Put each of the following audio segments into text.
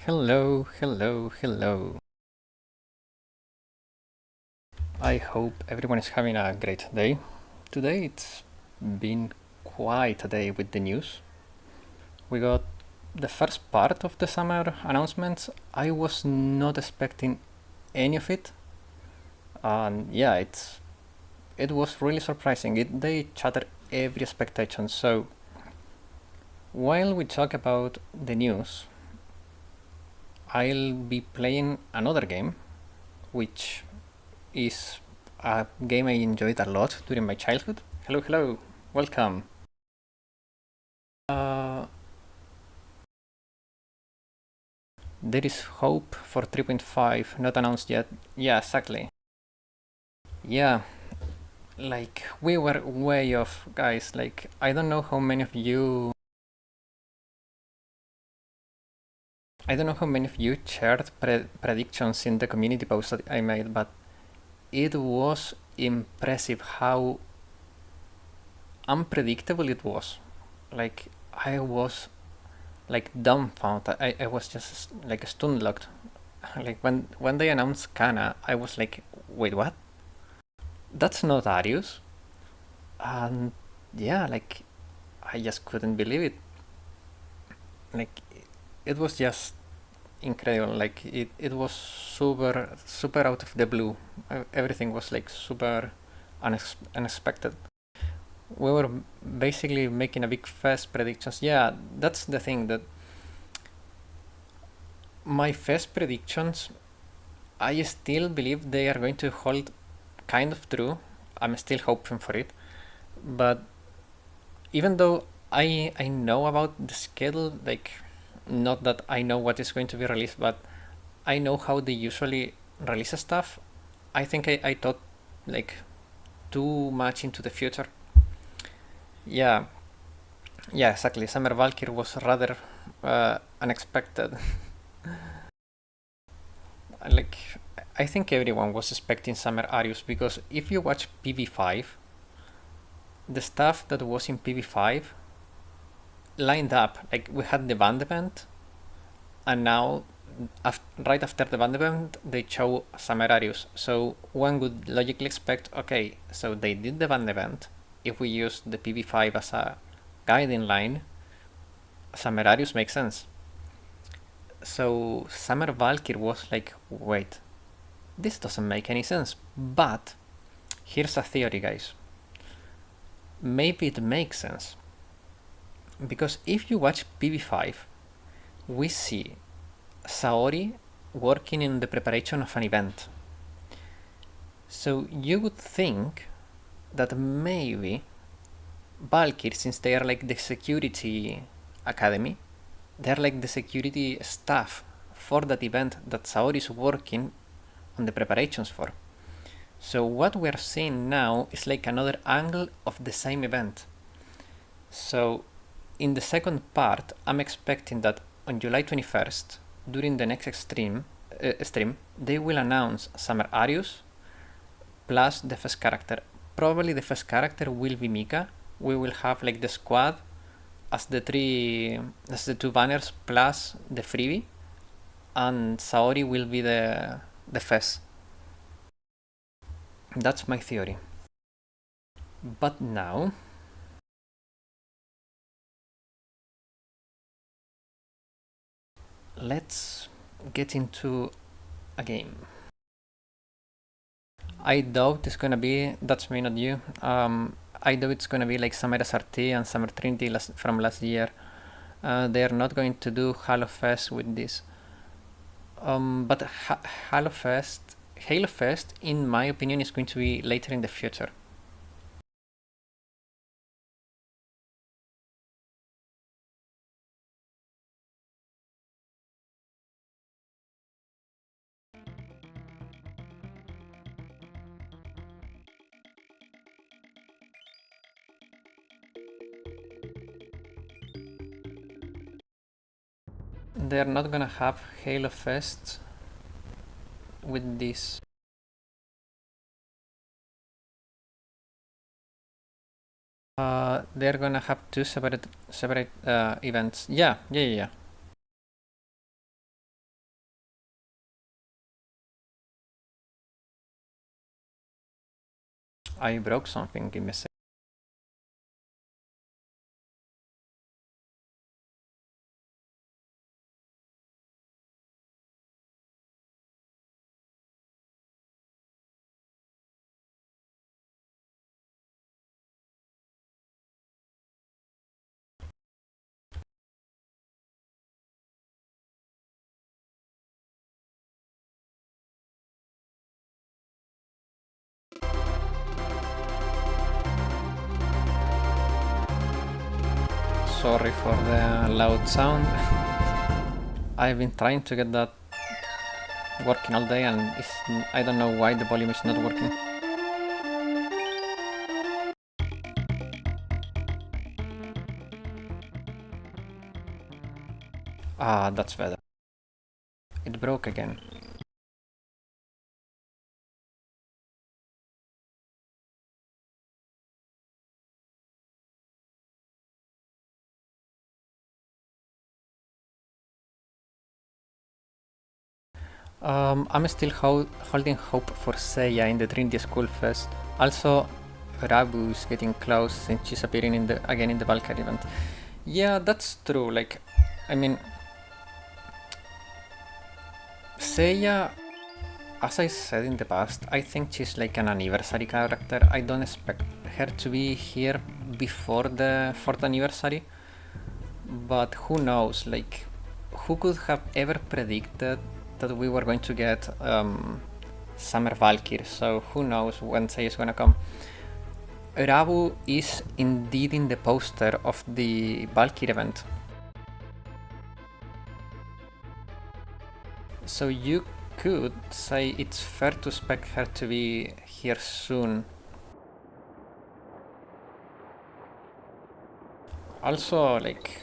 Hello, hello, hello. I hope everyone is having a great day. Today it's been quite a day with the news. We got the first part of the summer announcements. I was not expecting any of it. And yeah, it was really surprising. They shattered every expectation. So while we talk about the news, I'll be playing another game, which is a game I enjoyed a lot during my childhood. Hello, hello, welcome. Uh, there is hope for 3.5, not announced yet. Yeah, exactly. Yeah, like we were way off, guys. Like, I don't know how many of you. I don't know how many of you shared predictions in the community post that I made, but it was impressive how unpredictable it was. Like, I was like dumbfounded. I was just like stun locked. Like when they announced Kana, I was like, wait, what? That's not Arius. And yeah, like I just couldn't believe it. Like it was just incredible. Like it was super out of the blue. Everything was like super unexpected. We were basically making a big fast predictions. Yeah, that's the thing that my fast predictions, I still believe they are going to hold kind of true. I'm still hoping for it. But even though I know about the schedule, like not that I know what is going to be released, but I know how they usually release stuff. I think I thought like too much into the future. Yeah, yeah, exactly. Summer Valkyrie was rather unexpected. Like I think everyone was expecting Summer Arius because if you watch PV5, the stuff that was in PV5 lined up. Like we had the band event, and now right after the band event, they show Samerarius. So one would logically expect, okay, so they did the band event. If we use the PV5 as a guiding line, Samerarius makes sense. So Summer Valkyr was like, wait, this doesn't make any sense. But here's a theory, guys. Maybe it makes sense. Because if you watch PV5, we see Saori working in the preparation of an event. So you would think that maybe Valkyr, since they are like the security academy, they're like the security staff for that event that Saori is working on the preparations for. So what we're seeing now is like another angle of the same event. So in the second part, I'm expecting that on July 21st, during the next stream, they will announce Summer Arius plus the first character. Probably the first character will be Mika. We will have like the squad as the two banners plus the freebie, and Saori will be the first. That's my theory. But now let's get into a game. I doubt it's gonna be. That's me, not you. I doubt it's gonna be like Summer SRT and Summer Trinity from last year. They are not going to do Halo Fest with this. But Halo Fest, in my opinion, is going to be later in the future. They're not gonna have Halo Fest with this. They're gonna have two separate events. Yeah, yeah, yeah, yeah. I broke something, give me a sec. Sorry for the loud sound. I've been trying to get that working all day and I don't know why the volume is not working. Ah, that's better. It broke again. I'm still holding hope for Seiya in the Trinity School Fest. Also, Rabu is getting close since she's appearing again in the Valkyrie event. Yeah, that's true. Like, I mean, Seiya, as I said in the past, I think she's like an anniversary character. I don't expect her to be here before the 4th anniversary. But who knows? Like, who could have ever predicted that we were going to get Summer Valkyrie? So who knows when Sei is gonna come? Rabu is indeed in the poster of the Valkyrie event. So you could say it's fair to expect her to be here soon. Also, like,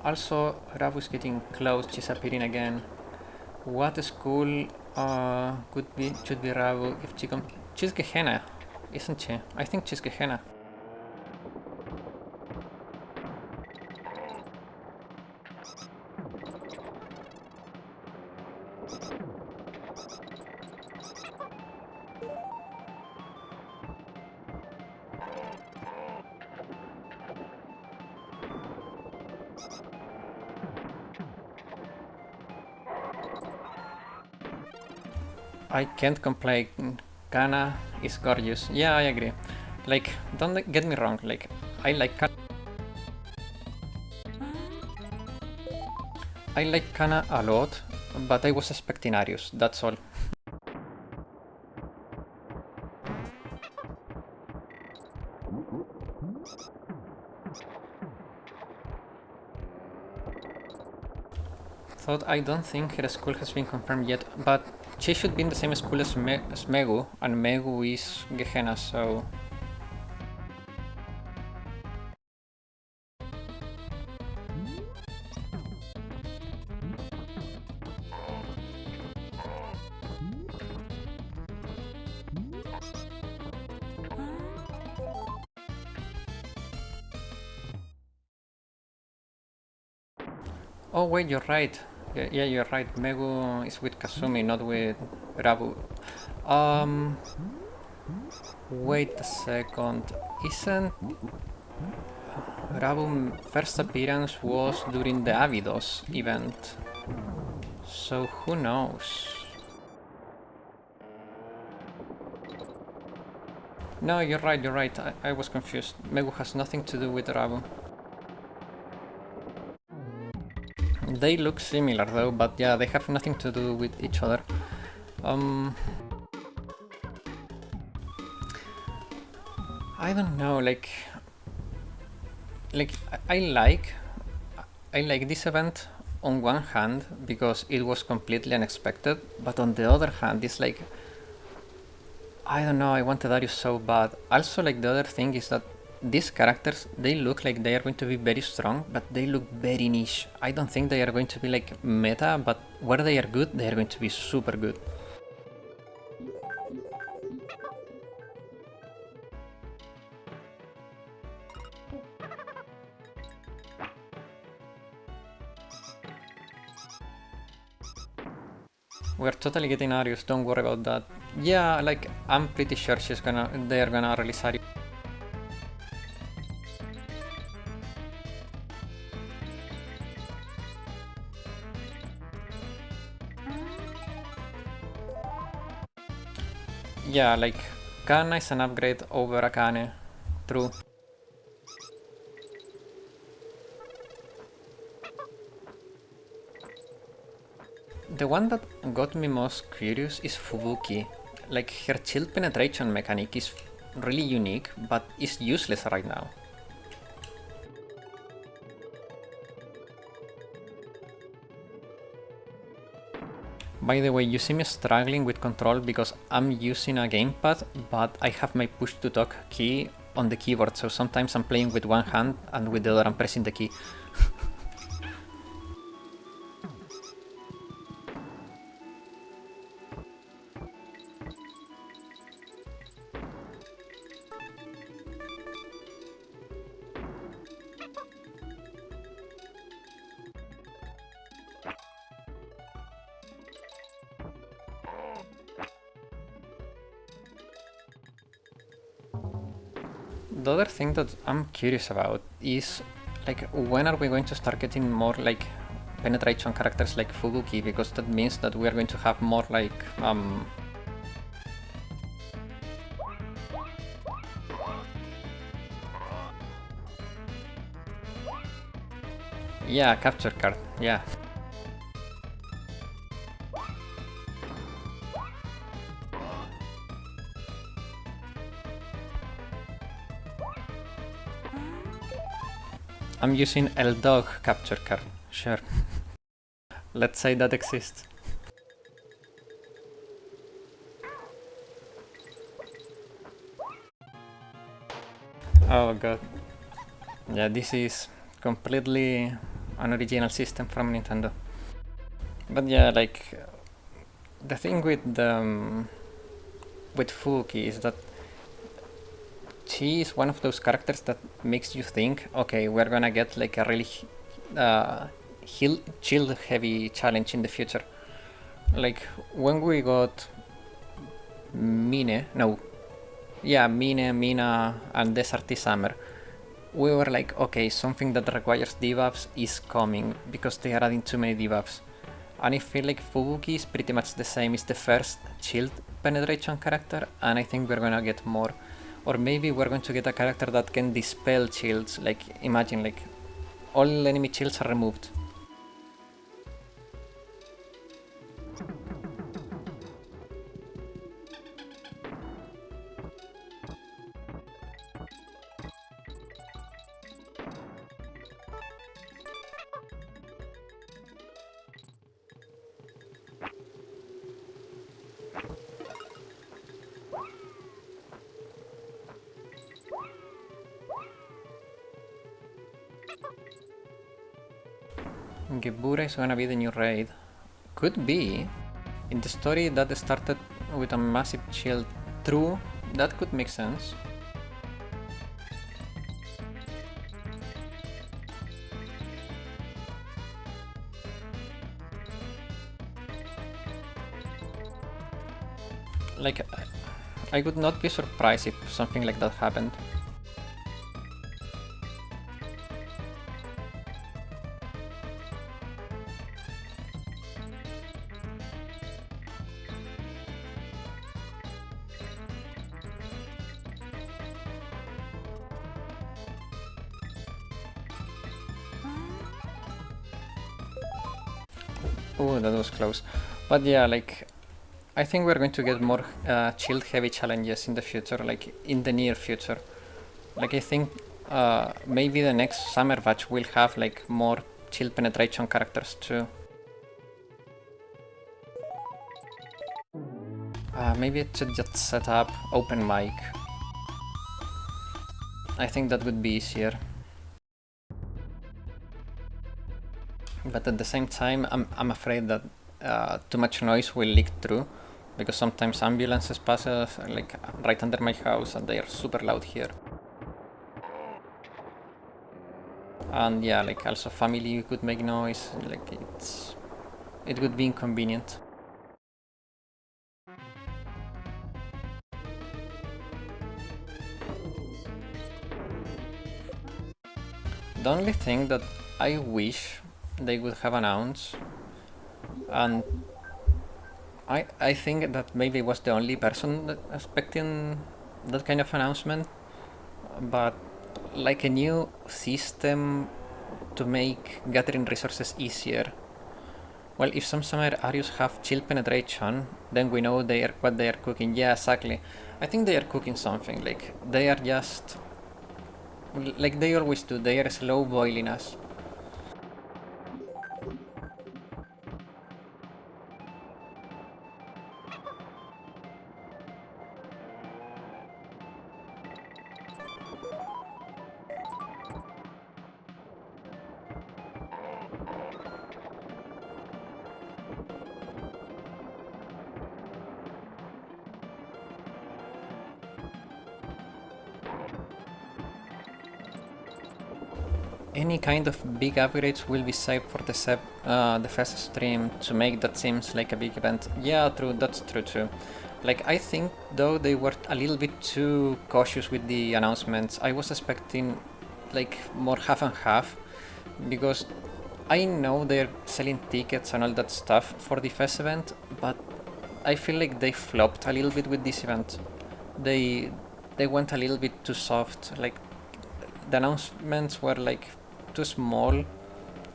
Rabu is getting close. She's appearing again. What school should be Rabu if she comes? She's Gehenna, isn't she? I think she's Gehenna. I can't complain. Kana is gorgeous. Yeah, I agree. Like, don't get me wrong. Like, I like Kana a lot, but I was expecting Arius. That's all. Thought I don't think her school has been confirmed yet, but she should be in the same school as Megu, and Megu is Gehenna, so oh wait, you're right. Yeah, you're right. Megu is with Kasumi, not with Rabu. Um, wait a second. Isn't Rabu first appearance was during the Avidos event? So who knows? No, you're right. You're right. I was confused. Megu has nothing to do with Rabu. They look similar though, but yeah, they have nothing to do with each other. Um, I don't know, like I like this event on one hand because it was completely unexpected, but on the other hand, it's like I don't know, I wanted Darius so bad. Also, like the other thing is that these characters they look like they are going to be very strong, but they look very niche. I don't think they are going to be like meta, but where they are good, they are going to be super good. We're totally getting Arius, don't worry about that. Yeah, like, I'm pretty sure they're gonna release Arius. Yeah, like, Kanna is an upgrade over Akane. True. The one that got me most curious is Fubuki. Like, her shield penetration mechanic is really unique, but is useless right now. By the way, you see me struggling with control because I'm using a gamepad, but I have my push to talk key on the keyboard, so sometimes I'm playing with one hand and with the other I'm pressing the key. The other thing that I'm curious about is, like, when are we going to start getting more like penetration characters like Fubuki, because that means that we are going to have more like yeah, capture card, yeah. I'm using El Dog capture card, sure. Let's say that exists. Oh god. Yeah, this is completely an original system from Nintendo. But yeah, like, the thing with Fubuki is that she is one of those characters that makes you think, okay, we're gonna get like a really shield heavy challenge in the future. Like, when we got Mine, no, yeah, Mine, Mina, and Desert Summer, we were like, okay, something that requires debuffs is coming, because they are adding too many debuffs. And I feel like Fubuki is pretty much the same. It's the first shield penetration character, and I think we're gonna get more. Or maybe we're going to get a character that can dispel shields. Like, imagine, like, all enemy shields are removed. Gebura is gonna be the new raid. Could be. In the story that started with a massive shield, true, that could make sense. Like, I would not be surprised if something like that happened. Oh, that was close. But yeah, like, I think we're going to get more shield heavy challenges in the future, like in the near future. Like, I think maybe the next summer batch will have like more shield penetration characters too. Maybe it should just set up open mic. I think that would be easier. But at the same time, I'm afraid that too much noise will leak through, because sometimes ambulances pass like right under my house and they are super loud here. And yeah, like, also family could make noise, like, it would be inconvenient. The only thing that I wish they would have announced, and I think that maybe was the only person that expecting that kind of announcement, but like a new system to make gathering resources easier. Well, if some summer Arius have chill penetration, then we know they are what they are cooking. Yeah, exactly. I think they are cooking something. Like they are just like they always do. They are slow boiling us. Any kind of big upgrades will be saved for the first stream to make that seems like a big event. Yeah, true. That's true too. Like I think though they were a little bit too cautious with the announcements. I was expecting like more half and half because I know they're selling tickets and all that stuff for the first event, but I feel like they flopped a little bit with this event. They they went a little bit too soft. Like the announcements were like too small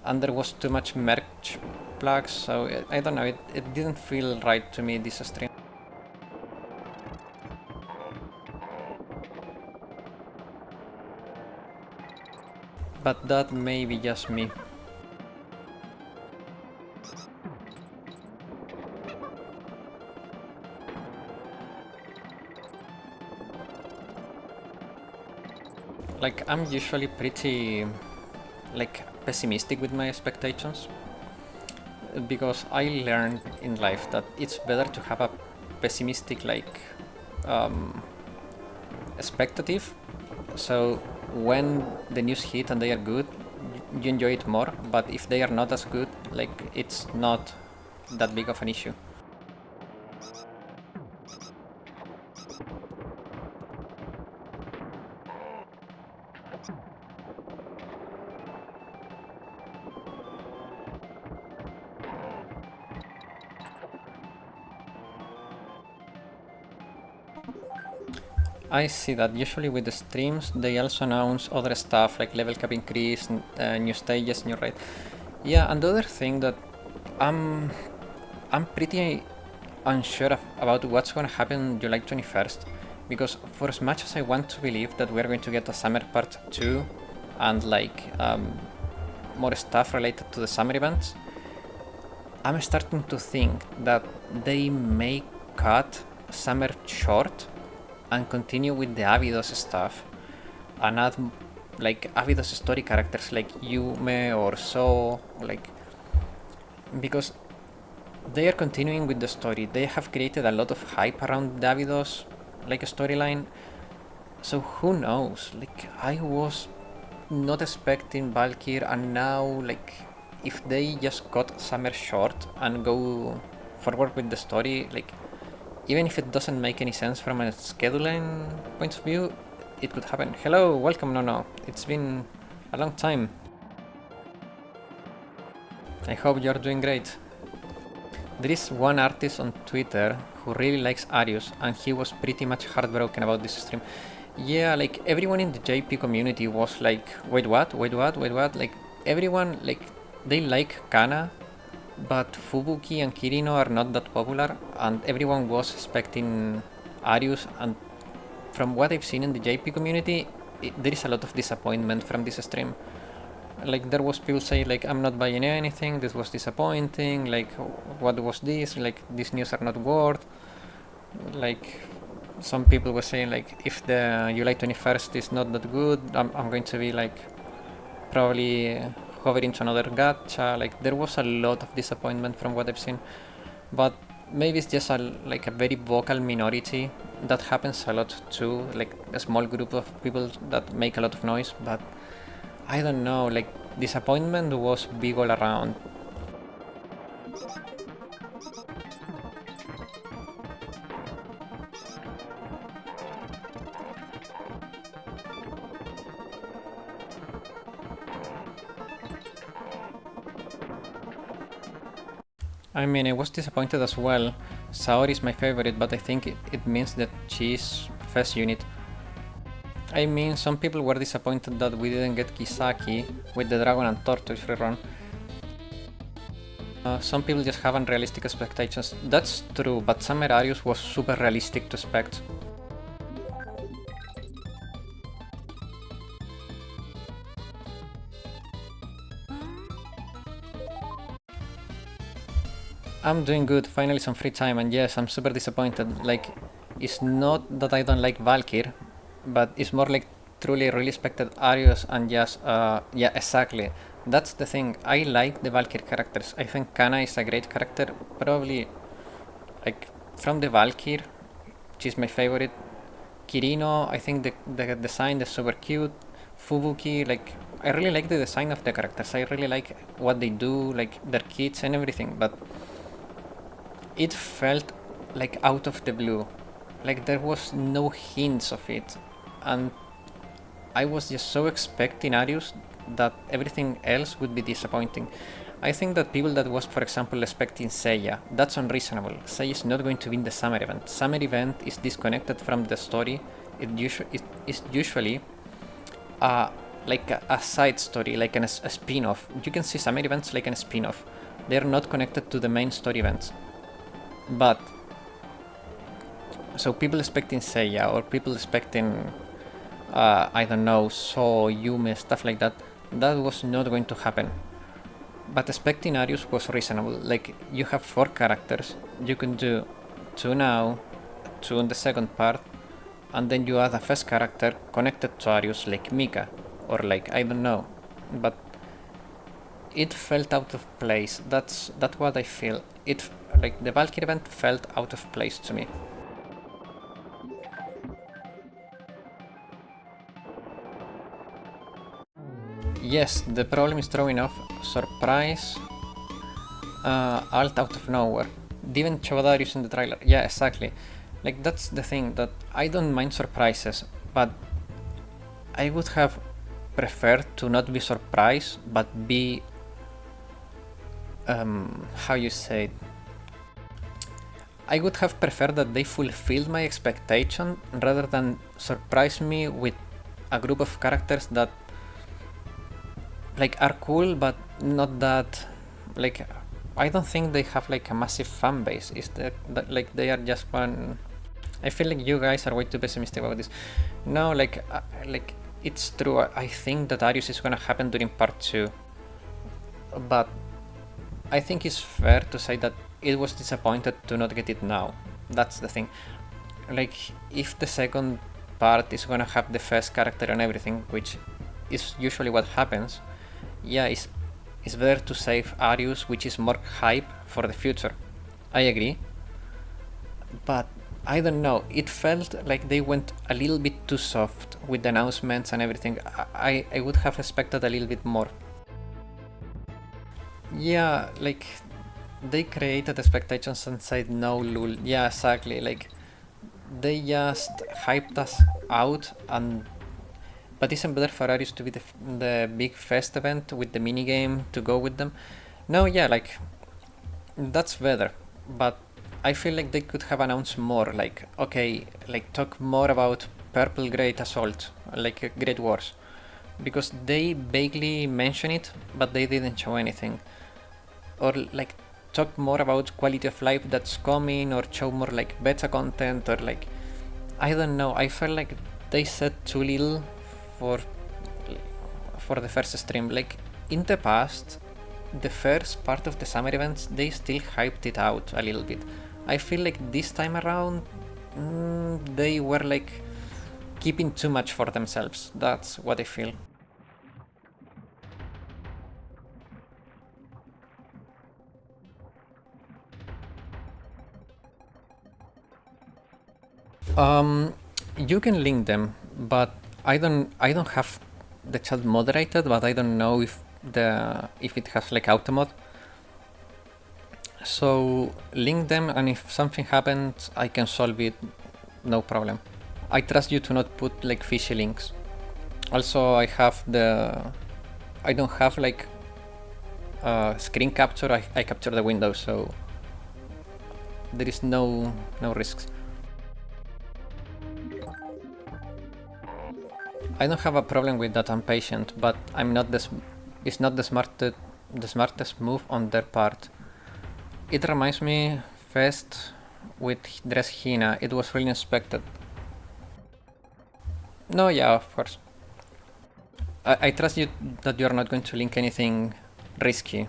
and there was too much merch plugs, so I don't know, it didn't feel right to me this stream. But that may be just me. Like I'm usually pretty like pessimistic with my expectations because I learned in life that it's better to have a pessimistic like um, expectative. So when the news hit and they are good, you enjoy it more. But if they are not as good, like it's not that big of an issue. I see that usually with the streams they also announce other stuff like level cap increase, new stages, new raid. Yeah, and the other thing that I'm I'm pretty unsure about what's going to happen July 21st because for as much as I want to believe that we're going to get a summer part 2 and like more stuff related to the summer events, I'm starting to think that they may cut summer short and continue with the Abydos stuff and add like Abydos story characters like Yume or So, like because they are continuing with the story. They have created a lot of hype around Davidos like a storyline. So who knows? Like I was not expecting Valkyr and now like if they just cut Summer short and go forward with the story, like even if it doesn't make any sense from a scheduling point of view, it could happen. Hello, welcome Nono. It's been a long time. I hope you're doing great. There is one artist on Twitter who really likes Arius and he was pretty much heartbroken about this stream. Yeah, like everyone in the JP community was like, wait what, wait what, wait what? Like everyone, like they like Kana, but Fubuki and Kirino are not that popular and everyone was expecting Arius, and from what I've seen in the JP community, there is a lot of disappointment from this stream. Like there was people say like I'm not buying anything, this was disappointing, like what was this, like these news are not worth, like some people were saying like if the July 21st is not that good, I'm going to be like probably hovering to another gacha. Like there was a lot of disappointment from what I've seen, but maybe it's just like a very vocal minority. That happens a lot too, like a small group of people that make a lot of noise, but I don't know, like disappointment was big all around. I mean, I was disappointed as well. Saori is my favorite, but I think it means that she's first unit. I mean, some people were disappointed that we didn't get Kisaki with the Dragon and Tortoise rerun. Some people just have unrealistic expectations. That's true, but Summer Arius was super realistic to expect. I'm doing good, finally some free time, and yes, I'm super disappointed. Like, it's not that I don't like Valkyr, but it's more like truly really expected Arius and just, yeah, exactly. That's the thing. I like the Valkyr characters. I think Kana is a great character. Probably, like, from the Valkyr, she's my favorite. Kirino, I think the design is super cute. Fubuki, like, I really like the design of the characters. I really like what they do, like their kits and everything, but it felt like out of the blue. Like there was no hints of it. And I was just so expecting Arius that everything else would be disappointing. I think that people that was, for example, expecting Seiya, that's unreasonable. Seiya is not going to win the summer event. Summer event is disconnected from the story. It is usually like a side story, like a spin-off. You can see summer events like a spin-off. They're not connected to the main story events. But so people expecting Seiya or people expecting I don't know, So, Yume, stuff like that, that was not going to happen. But expecting Arius was reasonable. Like, you have 4 characters, you can do 2 now, 2 in the second part, and then you add a first character connected to Arius like Mika, or like, I don't know. But it felt out of place. That's what I feel. It, like, the Valkyrie event felt out of place to me. Yes, the problem is throwing off surprise alt out of nowhere. Didn't show Darius in the trailer. Yeah, exactly. Like, that's the thing, that I don't mind surprises, but I would have preferred to not be surprised, but be how you say it? I would have preferred that they fulfilled my expectation rather than surprise me with a group of characters that like are cool but not that, like, I don't think they have like a massive fan base. Is that like they are just one? I feel like you guys are way too pessimistic about this. No, like it's true. I think that Arius is gonna happen during part 2, but I think it's fair to say that it was disappointed to not get it now. That's the thing. Like, if the second part is gonna have the first character and everything, which is usually what happens, yeah, it's better to save Arius, which is more hype for the future. I agree. But I don't know, it felt like they went a little bit too soft with the announcements and everything. I would have expected a little bit more. Yeah, like, they created expectations and said no, lul. Yeah, exactly. Like, they just hyped us out, and but isn't better for Arius to be the big fest event with the minigame to go with them? No, yeah, like, that's better. But I feel like they could have announced more, like, okay, like, talk more about Purple Great Assault, like Great Wars. Because they vaguely mention it, but they didn't show anything. Or, like, talk more about quality of life that's coming, or show more, like, beta content, or, like, I don't know, I felt like they said too little for the first stream. Like, in the past, the first part of the summer events, they still hyped it out a little bit. I feel like this time around, they were like keeping too much for themselves. That's what I feel. You can link them, but I don't have the chat moderated, but I don't know if it has like auto mod. So link them, and if something happens, I can solve it, no problem. I trust you to not put like fishy links. Also, I don't have like screen capture. I capture the window, so there is no risks. I don't have a problem with that I'm patient, but it's not the smartest move on their part. It reminds me first with Dress Hina, it was really unexpected. No, yeah, of course. I trust you that you're not going to link anything risky.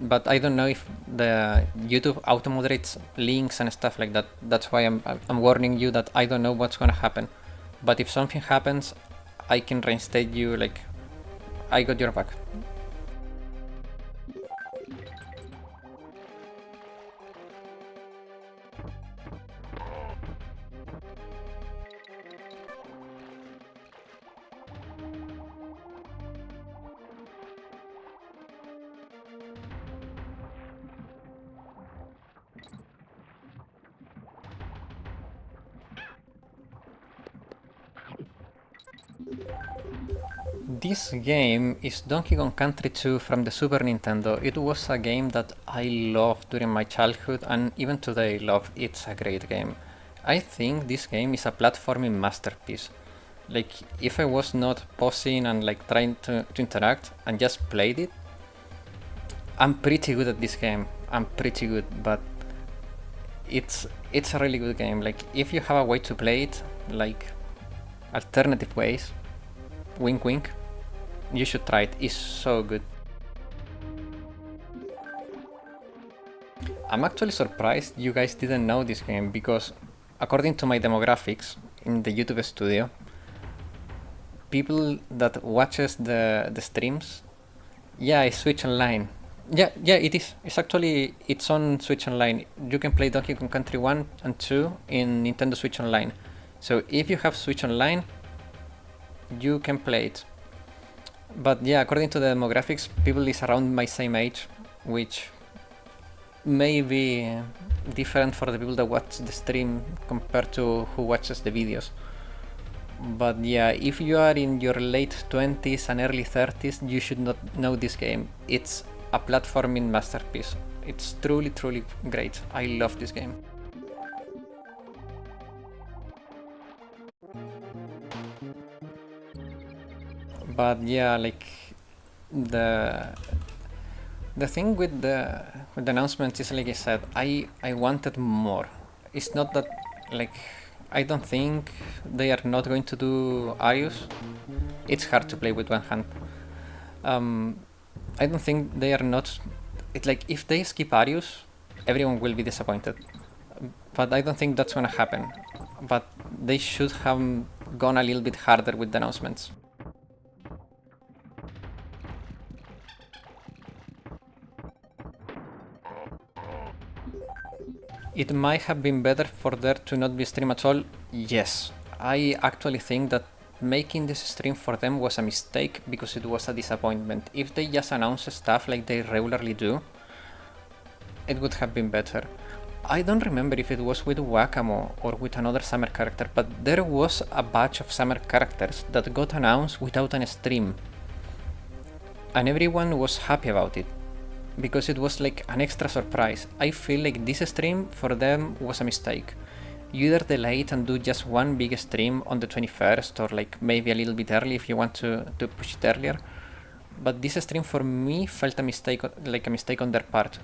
But I don't know if the YouTube auto moderates links and stuff like that. That's why I'm warning you that I don't know what's gonna happen. But if something happens, I can reinstate you, like, I got your back. This game is Donkey Kong Country 2 from the Super Nintendo. It was a game that I loved during my childhood and even today I love. It's a great game. I think this game is a platforming masterpiece. Like, if I was not pausing and like trying to interact and just played it, I'm pretty good at this game. I'm pretty good, but it's a really good game. Like, if you have a way to play it, like alternative ways, wink wink, you should try it. It's so good. I'm actually surprised you guys didn't know this game because according to my demographics in the YouTube studio, people that watches the streams, yeah, it's Switch Online. Yeah, it is. It's on Switch Online. You can play Donkey Kong Country 1 and 2 in Nintendo Switch Online. So if you have Switch Online, you can play it. But yeah, according to the demographics, people is around my same age, which may be different for the people that watch the stream compared to who watches the videos. But yeah, if you are in your late 20s and early 30s, you should not know this game. It's a platforming masterpiece. It's truly great. I love this game. But yeah, like the thing with the announcement is, like I said, I wanted more. It's not that, like, I don't think they are not going to do Arius. It's hard to play with one hand. I don't think they are not. It's like if they skip Arius, everyone will be disappointed. But I don't think that's gonna happen. But they should have gone a little bit harder with the announcements. It might have been better for there to not be stream at all. Yes, I actually think that making this stream for them was a mistake because it was a disappointment. If they just announced stuff like they regularly do, it would have been better. I don't remember if it was with Wakamo or with another summer character, but there was a batch of summer characters that got announced without a stream. And everyone was happy about it, because it was like an extra surprise. I feel like this stream for them was a mistake. You either delay it and do just one big stream on the 21st, or like maybe a little bit early if you want to push it earlier. But this stream for me felt a mistake, like a mistake on their part,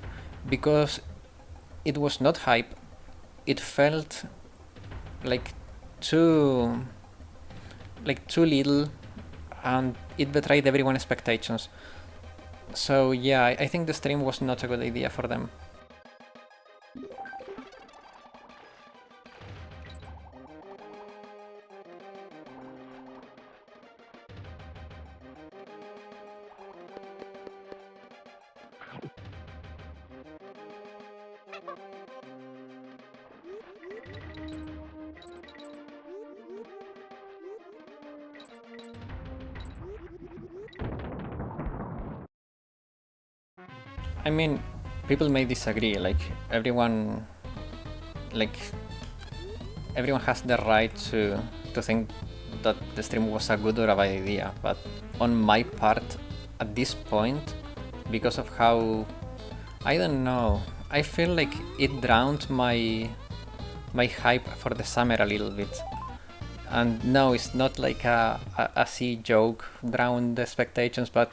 because it was not hype. It felt like too little, and it betrayed everyone's expectations. So yeah, I think the stream was not a good idea for them. I mean, people may disagree, like everyone has the right to think that the stream was a good or a bad idea, but on my part, at this point, because of how, I don't know, I feel like it drowned my hype for the summer a little bit. And no, it's not like a sea joke drowned the expectations, but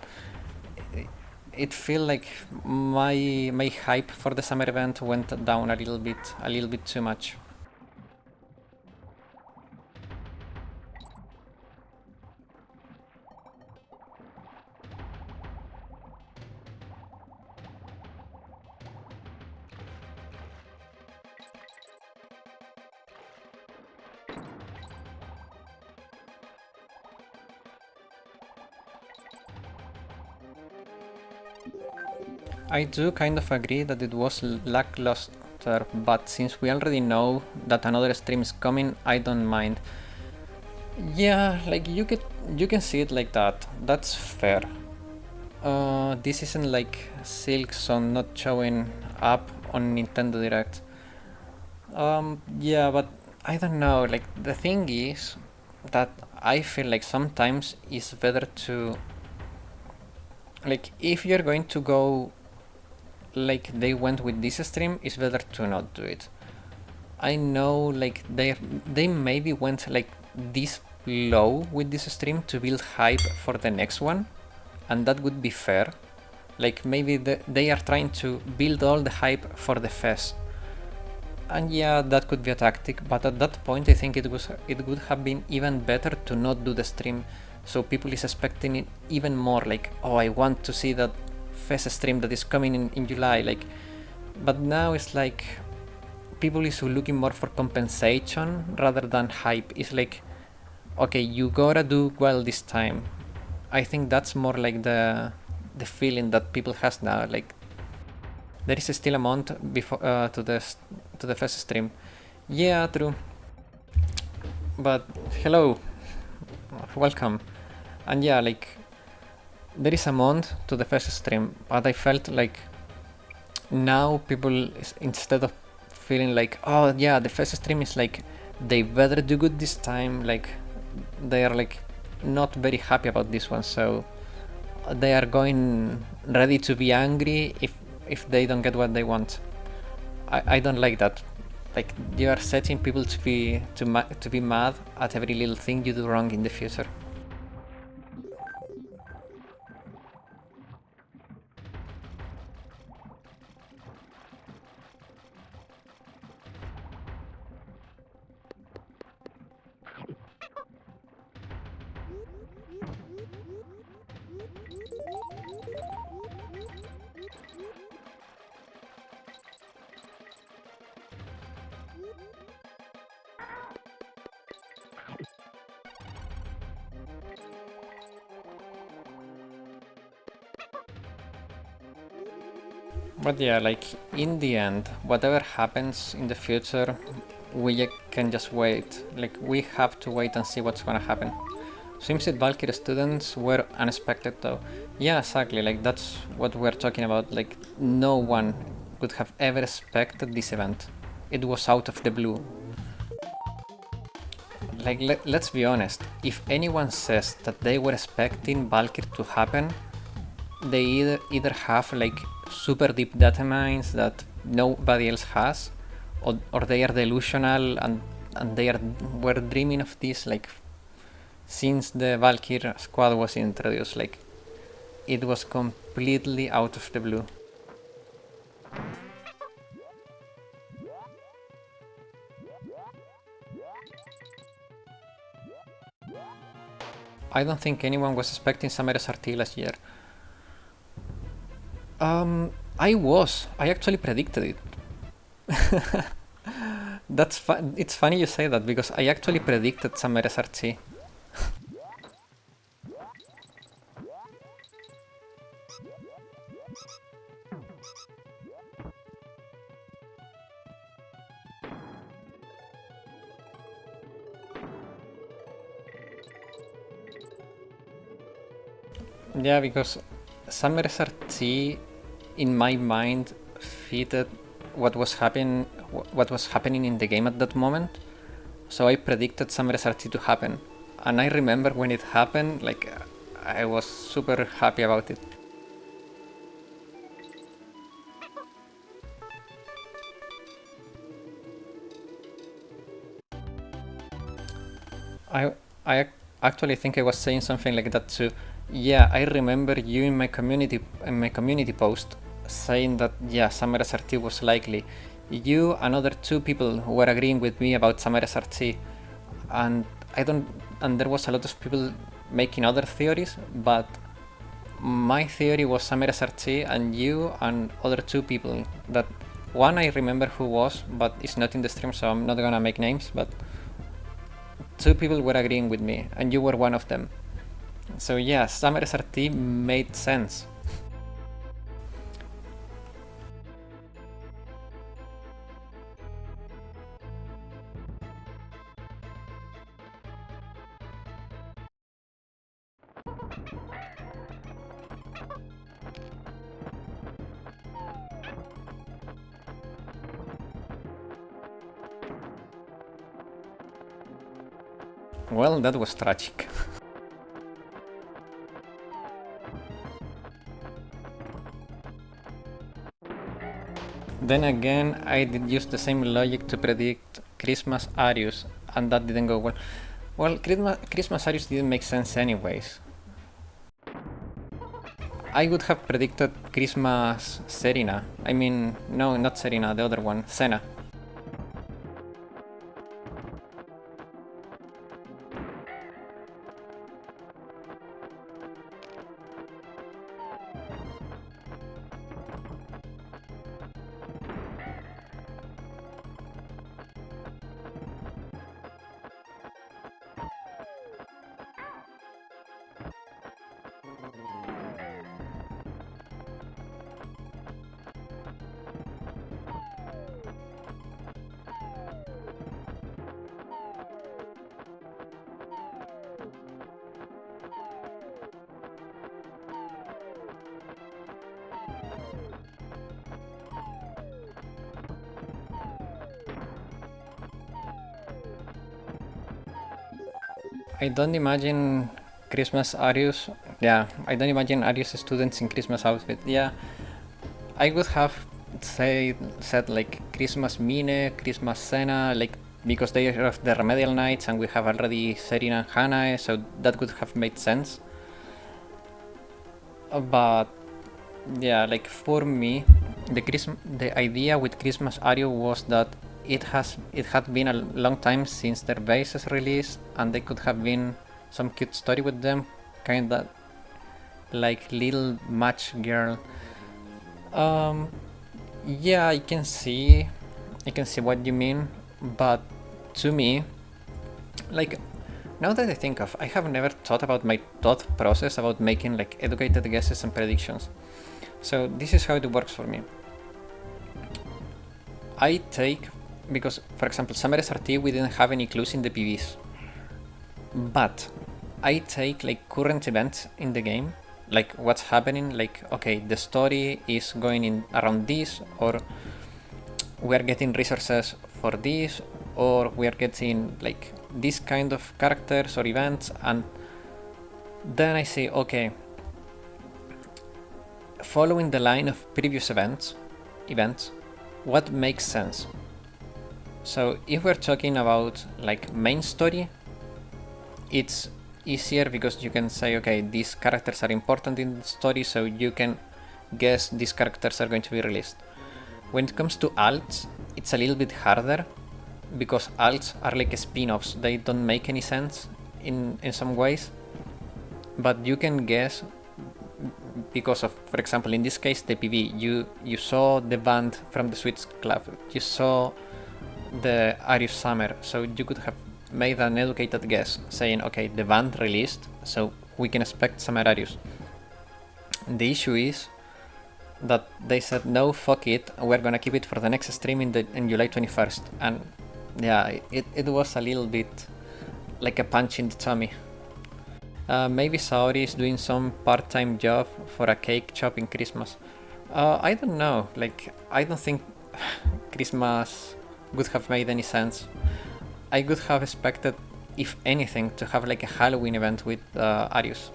it feel like my hype for the summer event went down a little bit too much. I do kind of agree that it was lackluster, but since we already know that another stream is coming, I don't mind. Yeah, like you can see it like that. That's fair. This isn't like Silksong not showing up on Nintendo Direct. Yeah, but I don't know. Like the thing is that I feel like sometimes it's better to, like, if you're going to go like they went with this stream, it's better to not do it. I know like they maybe went like this low with this stream to build hype for the next one, and that would be fair. Like maybe they are trying to build all the hype for the fest, and yeah, that could be a tactic. But at that point, I think it would have been even better to not do the stream, so people is expecting it even more. Like, oh, I want to see that fest stream that is coming in July. Like, but now it's like people is looking more for compensation rather than hype. It's like, okay, you gotta do well this time. I think that's more like the feeling that people has now. Like there is still a month before to the first stream. Yeah, true. But hello, welcome. And yeah, like there is a month to the first stream, but I felt like now people instead of feeling like, oh yeah, the first stream is like they better do good this time, like they are like not very happy about this one, so they are going ready to be angry if they don't get what they want. I don't like that. Like you are setting people to be mad at every little thing you do wrong in the future. But yeah, like in the end, whatever happens in the future, we can just wait. Like we have to wait and see what's gonna happen. Swimsuit Valkyrie students were unexpected though. Yeah, exactly. Like that's what we're talking about. Like no one could have ever expected this event. It was out of the blue. Like let's be honest. If anyone says that they were expecting Valkyrie to happen, they either have like super deep data mines that nobody else has, or they are delusional and they were dreaming of this like since the Valkyrie squad was introduced. Like it was completely out of the blue. I don't think anyone was expecting Summer SRT last year. I was. I actually predicted it. It's funny you say that because I actually predicted Summer SRT. Yeah, because Summer SRT in my mind fitted what was happening in the game at that moment. So I predicted Summer SRT to happen. And I remember when it happened, like I was super happy about it. I I actually think I was saying something like that too. Yeah, I remember you in my community post saying that yeah, Summer SRT was likely. You and other two people were agreeing with me about Summer SRT, and I don't. And there was a lot of people making other theories, but my theory was Summer SRT, and you and other two people that one I remember who was, but it's not in the stream, so I'm not gonna make names. But two people were agreeing with me, and you were one of them. So yeah, Summer SRT made sense. Well, that was tragic. Then again, I did use the same logic to predict Christmas Arius, and that didn't go well. Well, Christmas Arius didn't make sense anyways. I would have predicted Christmas Serena. I mean, no, not Serena, the other one, Senna. I don't imagine Christmas Arius. Yeah, I don't imagine Arius students in Christmas outfit. Yeah, I would have said like Christmas Mine, Christmas Senna, like because they are of the Remedial Knights and we have already Serena and Hanae, so that would have made sense. But yeah, like for me, the idea with Christmas Ario was that it had been a long time since their bases released, and they could have been some cute story with them, kinda like little match girl. Um, yeah, I can see what you mean, but to me, like now that I think of, I have never thought about my thought process about making like educated guesses and predictions. So this is how it works for me. I take, because for example Summer SRT we didn't have any clues in the PVs, but I take like current events in the game, like what's happening, like okay, the story is going in around this, or we are getting resources for this, or we are getting like this kind of characters or events, and then I say okay, following the line of previous events, what makes sense? So if we're talking about like main story, it's easier because you can say okay, these characters are important in the story, so you can guess these characters are going to be released. When it comes to alts, it's a little bit harder because alts are like spin-offs. They don't make any sense in some ways, but you can guess because of, for example, in this case, the PV. You saw the band from the Sweets Club. You saw the Arius Summer, so you could have made an educated guess, saying, okay, the band released, so we can expect Summer Arius. The issue is that they said no, fuck it, we're gonna keep it for the next stream in July 21st, and yeah, it was a little bit like a punch in the tummy. Maybe Saori is doing some part-time job for a cake shop in Christmas. I don't know, like I don't think Christmas would have made any sense. I would have expected, if anything, to have like a Halloween event with Arius.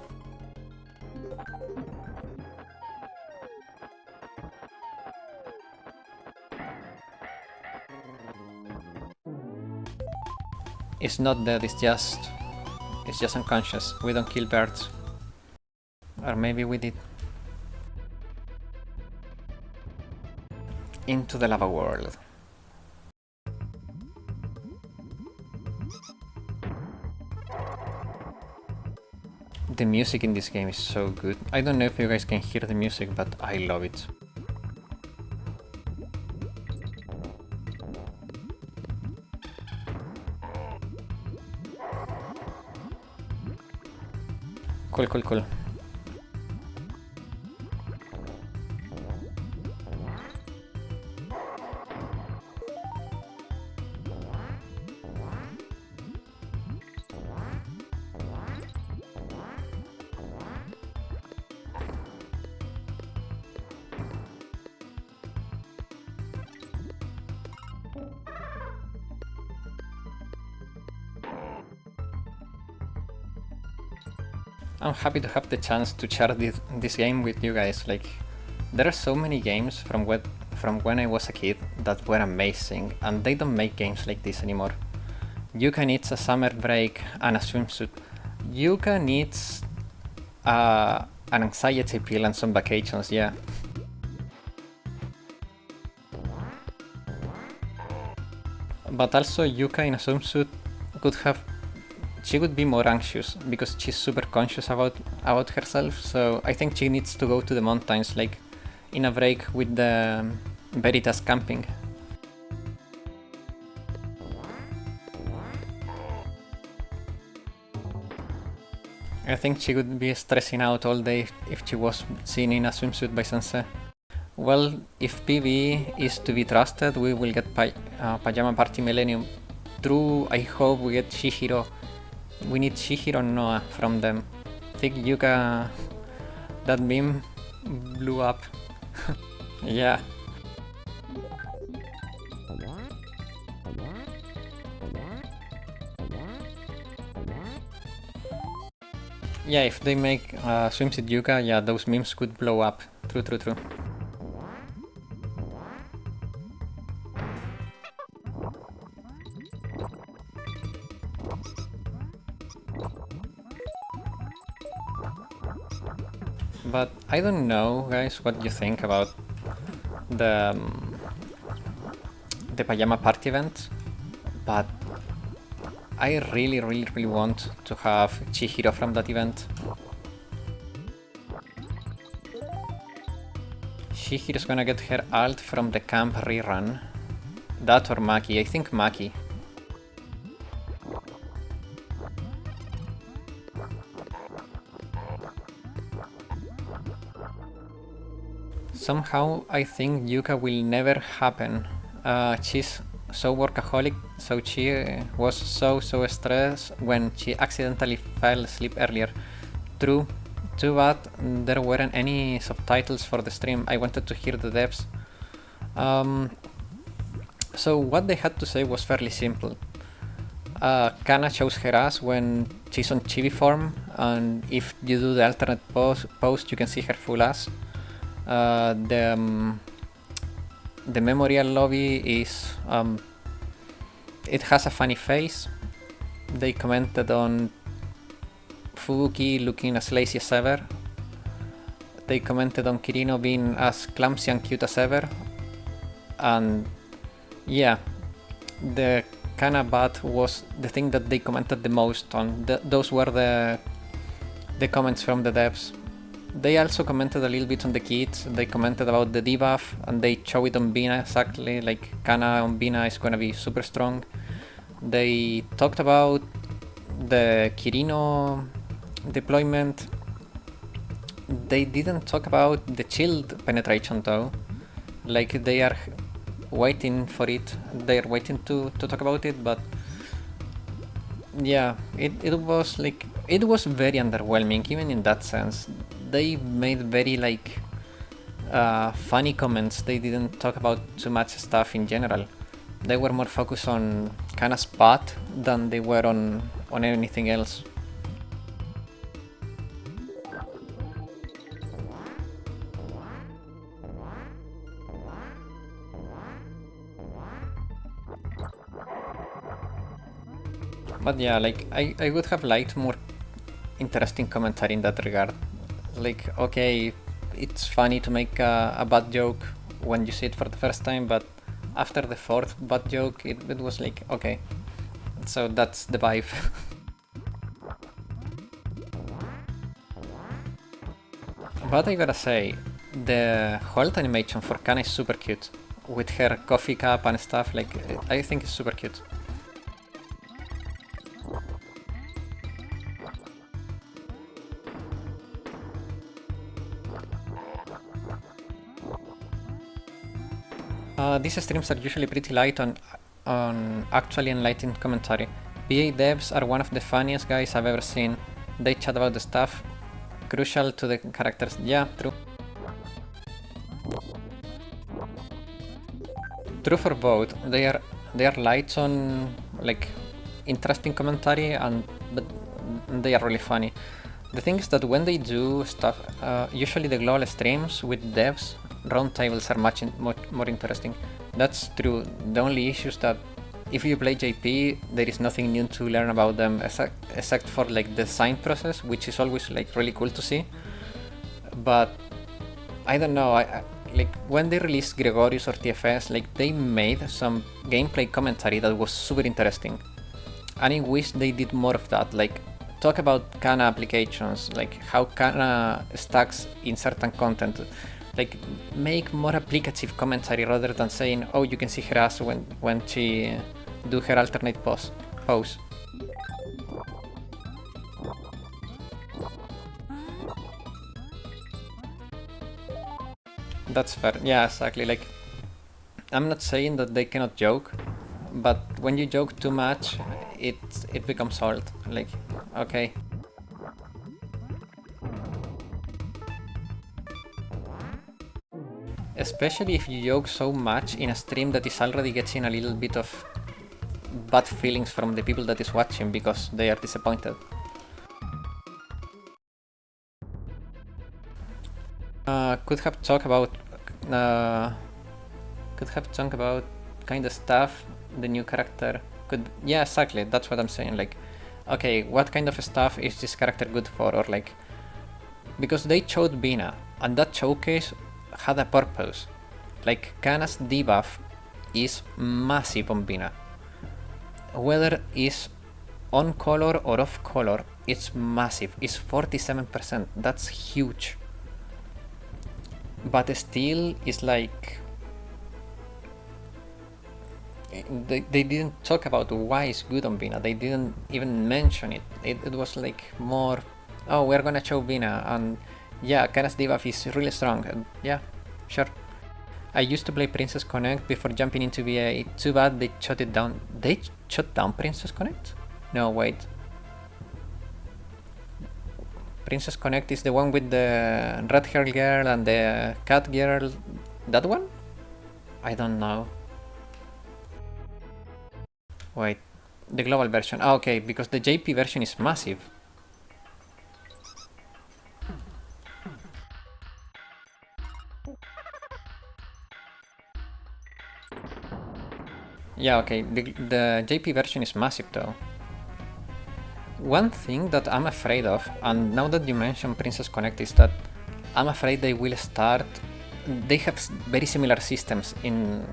It's not that, it's just It's just unconscious. We don't kill birds. Or maybe we did. Into the lava world. The music in this game is so good. I don't know if you guys can hear the music, but I love it. Cool, cool, cool. I'm happy to have the chance to share this game with you guys. Like, there are so many games from when I was a kid that were amazing, and they don't make games like this anymore. Yuka needs a summer break and a swimsuit. Yuka needs an anxiety pill and some vacations, yeah. But also Yuka in a swimsuit she would be more anxious because she's super conscious about herself, so I think she needs to go to the mountains, like in a break with the Veritas camping. I think she would be stressing out all day if she was seen in a swimsuit by Sensei. Well, if PvE is to be trusted, we will get Pajama Party Millennium. True, I hope we get Chihiro. We need Chihiro Noah from them. Think Yuka... that beam blew up. Yeah. Yeah, if they make swimsuit Yuka, yeah, those memes could blow up. True, true, true. But I don't know, guys, what you think about the Pajama Party event, but I really want to have Chihiro from that event. Chihiro's gonna get her ult from the camp rerun. That or Maki, I think Maki. Somehow I think Yuka will never happen. She's so workaholic, so she was so stressed when she accidentally fell asleep earlier. True, too bad there weren't any subtitles for the stream. I wanted to hear the devs. So what they had to say was fairly simple. Kana shows her ass when she's on chibi form, and if you do the alternate post you can see her full ass. The memorial lobby is it has a funny face. They commented on Fubuki looking as lazy as ever. They commented on Kirino being as clumsy and cute as ever. And yeah, the Kana bat was the thing that they commented the most on. Those were the comments from the devs. They also commented a little bit on the kits. They commented about the debuff, and they show it on Bina exactly, like Kana on Bina is gonna be super strong. They talked about the Kirino deployment. They didn't talk about the shield penetration though. Like, they are waiting for it. They're waiting to talk about it, but yeah, it was like, it was very underwhelming even in that sense. They made very like funny comments. They didn't talk about too much stuff in general. They were more focused on Kana's path than they were on anything else. But yeah, like I would have liked more interesting commentary in that regard. Like, okay, it's funny to make a bad joke when you see it for the first time, but after the fourth bad joke, it was like, okay, so that's the vibe. But I gotta say, the Holt animation for Kana is super cute. With her coffee cup and stuff, like, I think it's super cute. These streams are usually pretty light on actually enlightened commentary. PA devs are one of the funniest guys I've ever seen. They chat about the stuff crucial to the characters. Yeah, true. True for both. They are light on like interesting commentary but they are really funny. The thing is that when they do stuff, usually the global streams with devs, roundtables are much more interesting. That's true. The only issue is that if you play JP, there is nothing new to learn about them except for like the design process, which is always like really cool to see. But I don't know. Like when they released Gregorius or TFS, like they made some gameplay commentary that was super interesting, and I wish they did more of that. Like talk about Kana applications, like how Kana stacks in certain content. Like make more applicative commentary rather than saying, "Oh, you can see her ass when she do her alternate pose." That's fair. Yeah, exactly. Like I'm not saying that they cannot joke, but when you joke too much, it becomes old. Like, okay. Especially if you joke so much in a stream that is already getting a little bit of bad feelings from the people that is watching because they are disappointed. Could have talked about kind of stuff the new character could. Yeah, exactly. That's what I'm saying. Like, okay, what kind of stuff is this character good for, or like, because they showed Bina and that showcase had a purpose. Like Kana's debuff is massive on Bina. Whether it's on color or off color, it's massive. It's 47%. That's huge. But still, it's like they didn't talk about why it's good on Bina. They didn't even mention it. It was like more, oh, we're gonna show Bina, and yeah, Kana's debuff is really strong. And yeah, sure. I used to play Princess Connect before jumping into VA. Too bad they shut it down. They shut down Princess Connect? No, wait. Princess Connect is the one with the red hair girl and the cat girl. That one? I don't know. Wait. The global version. Ah, okay, because the JP version is massive. Yeah, okay, the JP version is massive though. One thing that I'm afraid of, and now that you mention Princess Connect, is that I'm afraid they will start. They have very similar systems in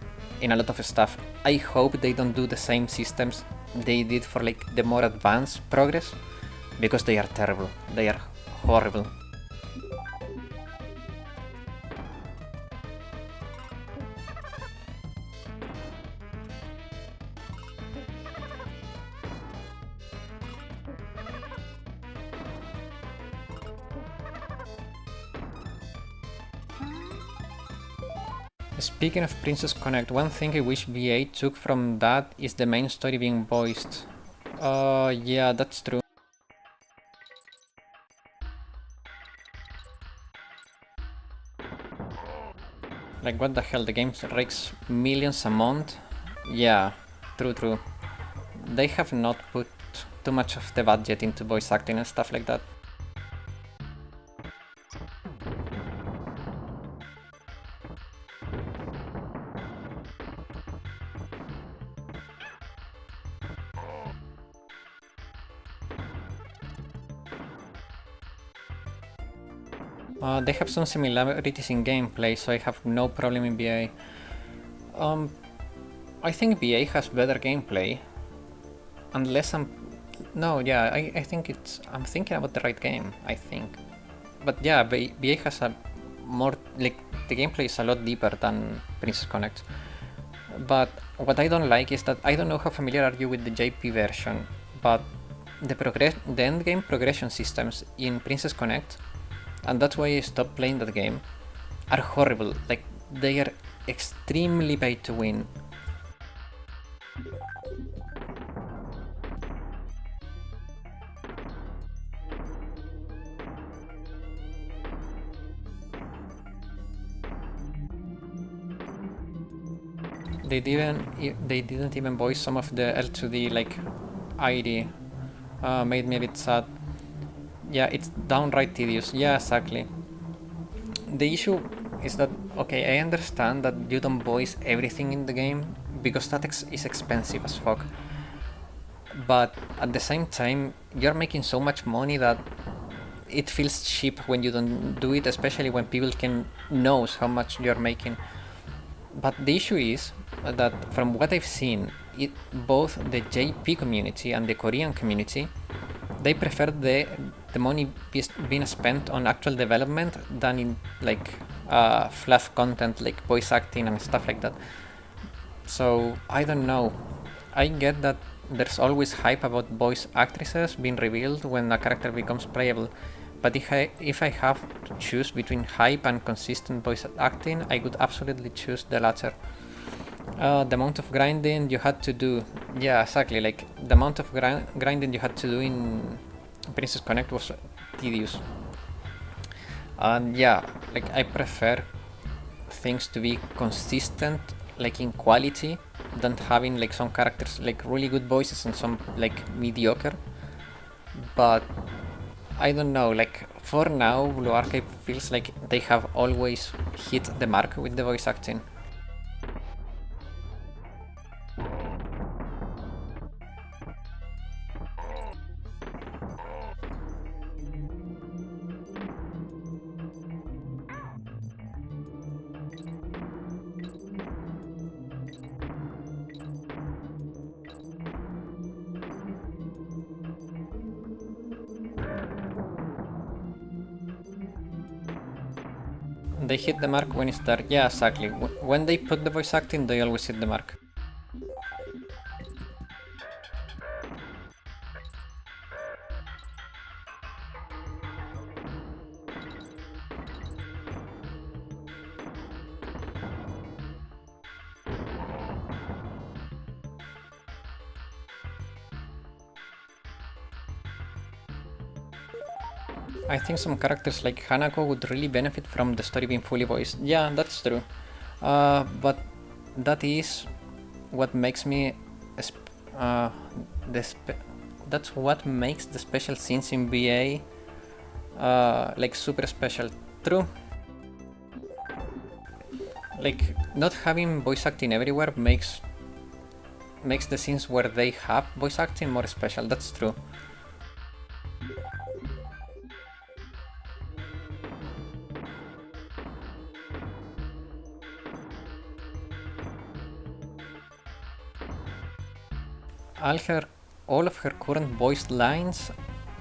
a lot of stuff. I hope they don't do the same systems they did for like the more advanced progress, because they are terrible. They are horrible. Speaking of Princess Connect, one thing I wish VA took from that is the main story being voiced. Yeah, that's true. Like, what the hell, the game rakes millions a month? Yeah, true. They have not put too much of the budget into voice acting and stuff like that. They have some similarities in gameplay, so I have no problem in BA. I think BA has better gameplay, unless I'm... No, yeah, I think it's... I'm thinking about the right game, I think. But yeah, BA has a more... Like, the gameplay is a lot deeper than Princess Connect. But what I don't like is that I don't know how familiar are you with the JP version, but the endgame progression systems in Princess Connect, and that's why I stopped playing that game, are horrible. Like, they are extremely pay to win. They didn't even voice some of the L2D like ID. Made me a bit sad. Yeah, it's downright tedious. Yeah, exactly. The issue is that, okay, I understand that you don't voice everything in the game because that is expensive as fuck. But at the same time, you're making so much money that it feels cheap when you don't do it, especially when people can knows how much you're making. But the issue is that from what I've seen, both the JP community and the Korean community, they prefer the money being spent on actual development than in like fluff content like voice acting and stuff like that. So I don't know. I get that there's always hype about voice actresses being revealed when a character becomes playable, but if I have to choose between hype and consistent voice acting, I would absolutely choose the latter. The amount of grinding you had to do, yeah, exactly, like the amount of grinding you had to do in Princess Connect was tedious. And yeah, like I prefer things to be consistent, like in quality, than having like some characters like really good voices and some like mediocre. But I don't know, like for now, Blue Archive feels like they have always hit the mark with the voice acting. They hit the mark when it's there. Yeah, exactly. When they put the voice acting, they always hit the mark. I think some characters like Hanako would really benefit from the story being fully voiced. Yeah, that's true. But that is what makes me that's what makes the special scenes in BA like super special. True. Like not having voice acting everywhere makes the scenes where they have voice acting more special. That's true. All of her current voiced lines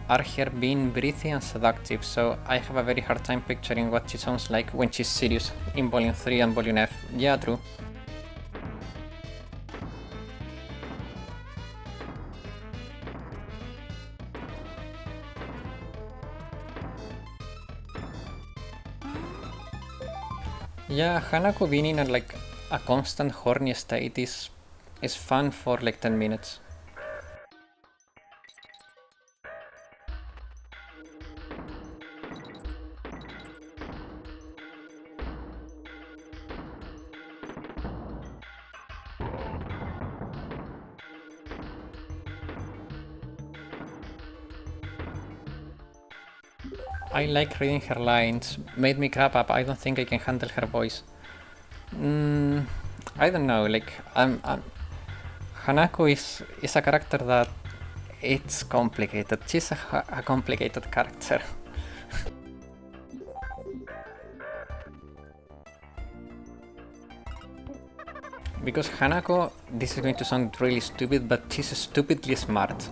are her being breathy and seductive, so I have a very hard time picturing what she sounds like when she's serious in Volume 3 and Volume F. Yeah, true. Yeah, Hanako being in a constant horny state is fun for like 10 minutes. I like reading her lines, made me crap up, I don't think I can handle her voice. I don't know, like, Hanako is a character that it's complicated. She's a complicated character. Because Hanako, this is going to sound really stupid, but she's stupidly smart.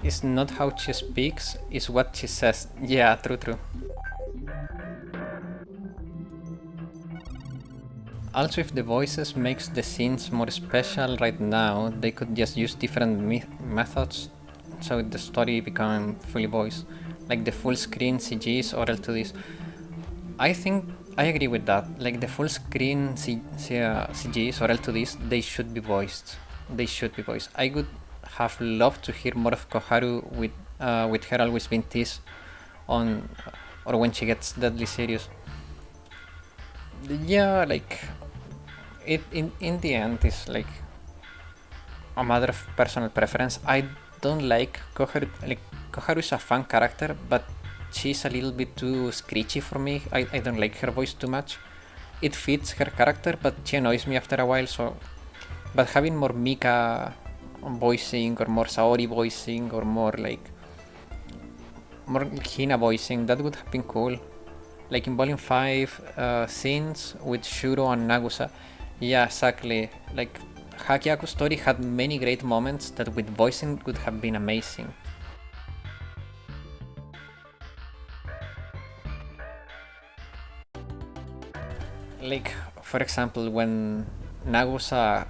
It's not how she speaks, it's what she says. Yeah, true. Also, if the voices makes the scenes more special right now, they could just use different methods so the story become fully voiced. Like the full screen CGs or L2Ds. I think I agree with that. Like the full screen CGs or L2Ds, they should be voiced. They should be voiced. I would have loved to hear more of Koharu with her always being teased on, or when she gets deadly serious. Yeah, like it in the end is like a matter of personal preference. I don't like Koharu. Like Koharu is a fun character, but she's a little bit too screechy for me. I don't like her voice too much. It fits her character, but she annoys me after a while. So, but having more Mika voicing or more Saori voicing or more more Hina voicing, that would have been cool. Like in Volume 5, scenes with Shuro and Nagusa. Yeah, exactly. Like Hakiaku's story had many great moments that with voicing would have been amazing. Like, for example, when Nagusa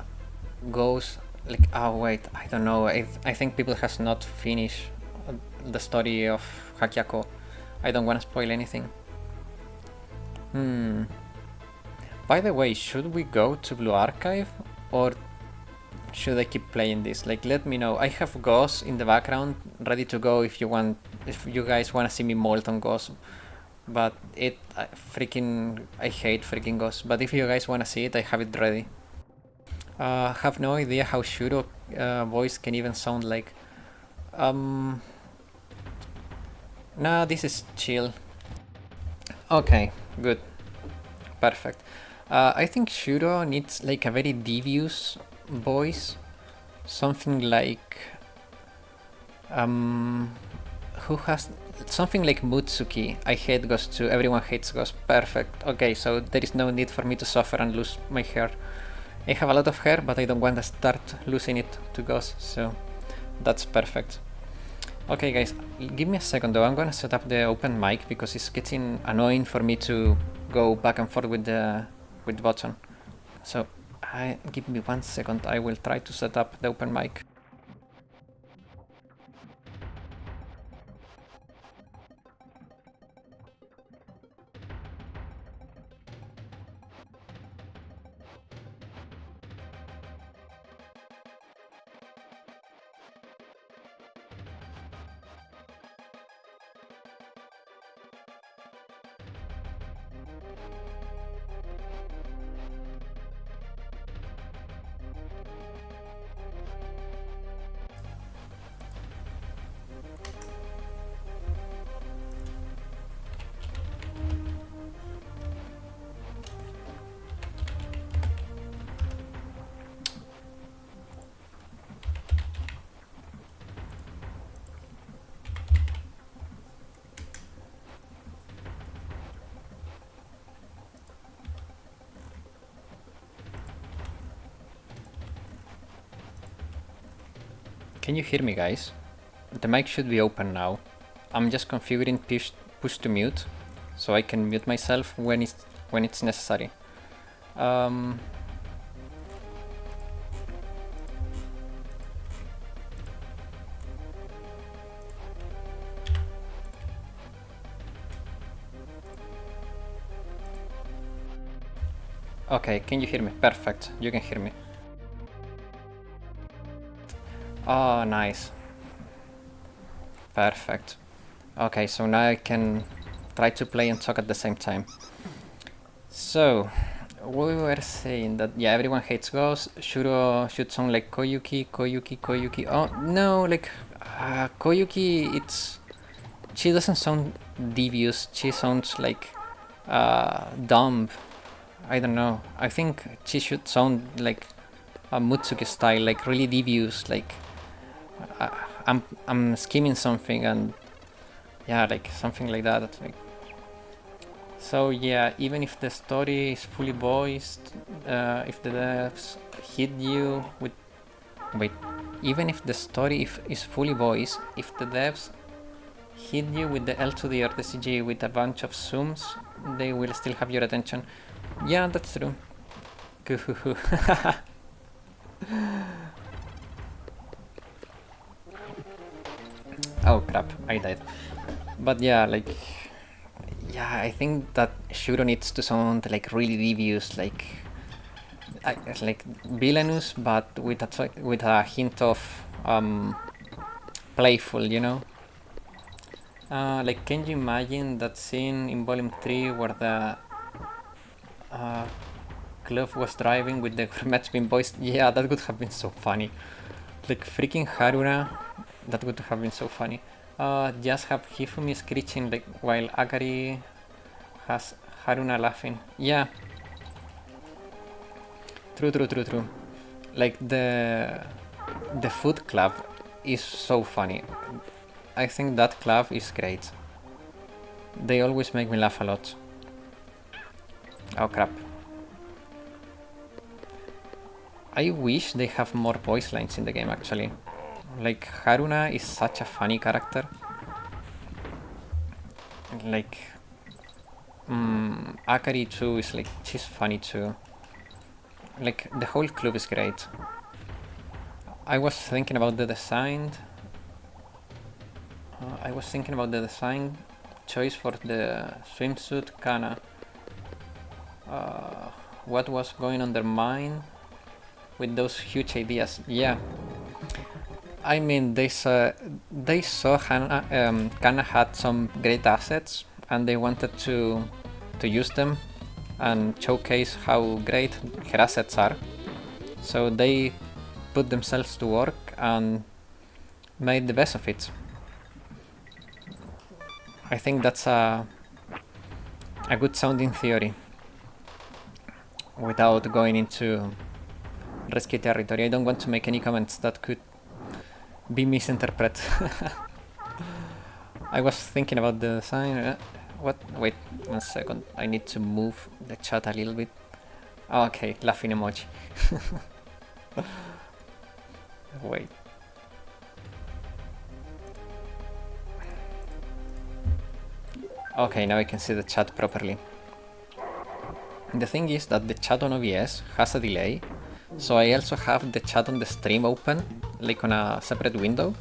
goes like, oh wait, I don't know, I think people has not finished the story of Hakiako. I don't want to spoil anything. By the way, should we go to Blue Archive or should I keep playing this? Like, let me know. I have Ghost in the background ready to go if you want, if you guys want to see me molt on Ghost. But I hate freaking Ghost. But if you guys want to see it, I have it ready. Have no idea how Shuro voice can even sound like. Nah, this is chill. Okay, good. Perfect. I think Shuro needs like a very devious voice. Something like who has something like Mutsuki. I hate Ghost too. Everyone hates Ghost. Perfect. Okay, so there is no need for me to suffer and lose my hair. I have a lot of hair, but I don't want to start losing it to Ghost, so that's perfect. Okay guys, give me a second though. I'm gonna set up the open mic because it's getting annoying for me to go back and forth with the button. So give me 1 second. I will try to set up the open mic. Can you hear me, guys? The mic should be open now. I'm just configuring push to mute, so I can mute myself when it's necessary. Okay, can you hear me? Perfect, you can hear me. Oh, nice. Perfect. Okay, so now I can try to play and talk at the same time. So, we were saying that yeah, everyone hates ghosts. Shuro should sound like Koyuki, Koyuki, Koyuki. Oh no, like Koyuki, she doesn't sound devious. She sounds like dumb. I don't know. I think she should sound like a Mutsuki style, like really devious. Like uh, I'm scheming something, and yeah, like something like that. Like, so yeah, even if the story is fully voiced, if the devs hit you with wait, even if the story is fully voiced, if the devs hit you with the L to the or the CG with a bunch of zooms, they will still have your attention. Yeah, that's true. Oh crap, I died. But yeah, like, yeah, I think that Shuro needs to sound like really devious, like villainous, but with a hint of playful, you know. Like, can you imagine that scene in Volume 3 where the Clove was driving with the match being voiced? Yeah, that would have been so funny. Like, freaking Haruna, that would have been so funny. Just have Hifumi screeching like while Akari has Haruna laughing. Yeah, true. Like the food club is so funny. I think that club is great. They always make me laugh a lot. Oh crap. I wish they have more voice lines in the game actually. Like Haruna is such a funny character. Like Akari too is like, she's funny too. Like the whole club is great. I was thinking about the design. Choice for the swimsuit Kana. What was going on their mind with those huge ideas? Yeah, I mean they saw Kana had some great assets, and they wanted to use them and showcase how great her assets are. So they put themselves to work and made the best of it. I think that's a good sounding theory without going into risky territory. I don't want to make any comments that could be misinterpreted. I was thinking about the design. What? Wait 1 second. I need to move the chat a little bit. Okay, laughing emoji. Wait. Okay, now I can see the chat properly. The thing is that the chat on OBS has a delay, so I also have the chat on the stream open, like on a separate window.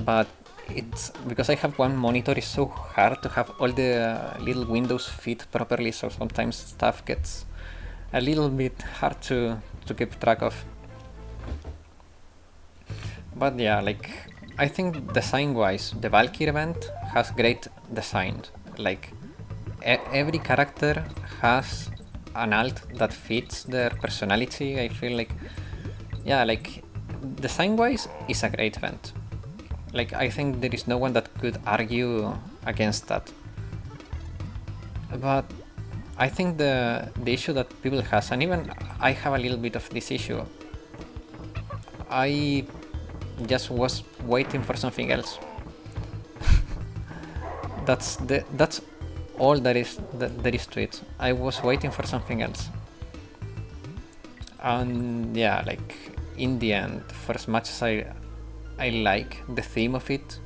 But it's because I have one monitor, it's so hard to have all the little windows fit properly, so sometimes stuff gets a little bit hard to keep track of. But yeah, like, I think design-wise, the Valkyrie event has great design. Like, every character has an alt that fits their personality. I feel like, yeah, like, design-wise, it's a great event. Like, I think there is no one that could argue against that. But I think the issue that people has, and even I have a little bit of this issue, I just was waiting for something else. that's all there is to it. I was waiting for something else. And yeah, like, in the end, for as much as I like the theme of it,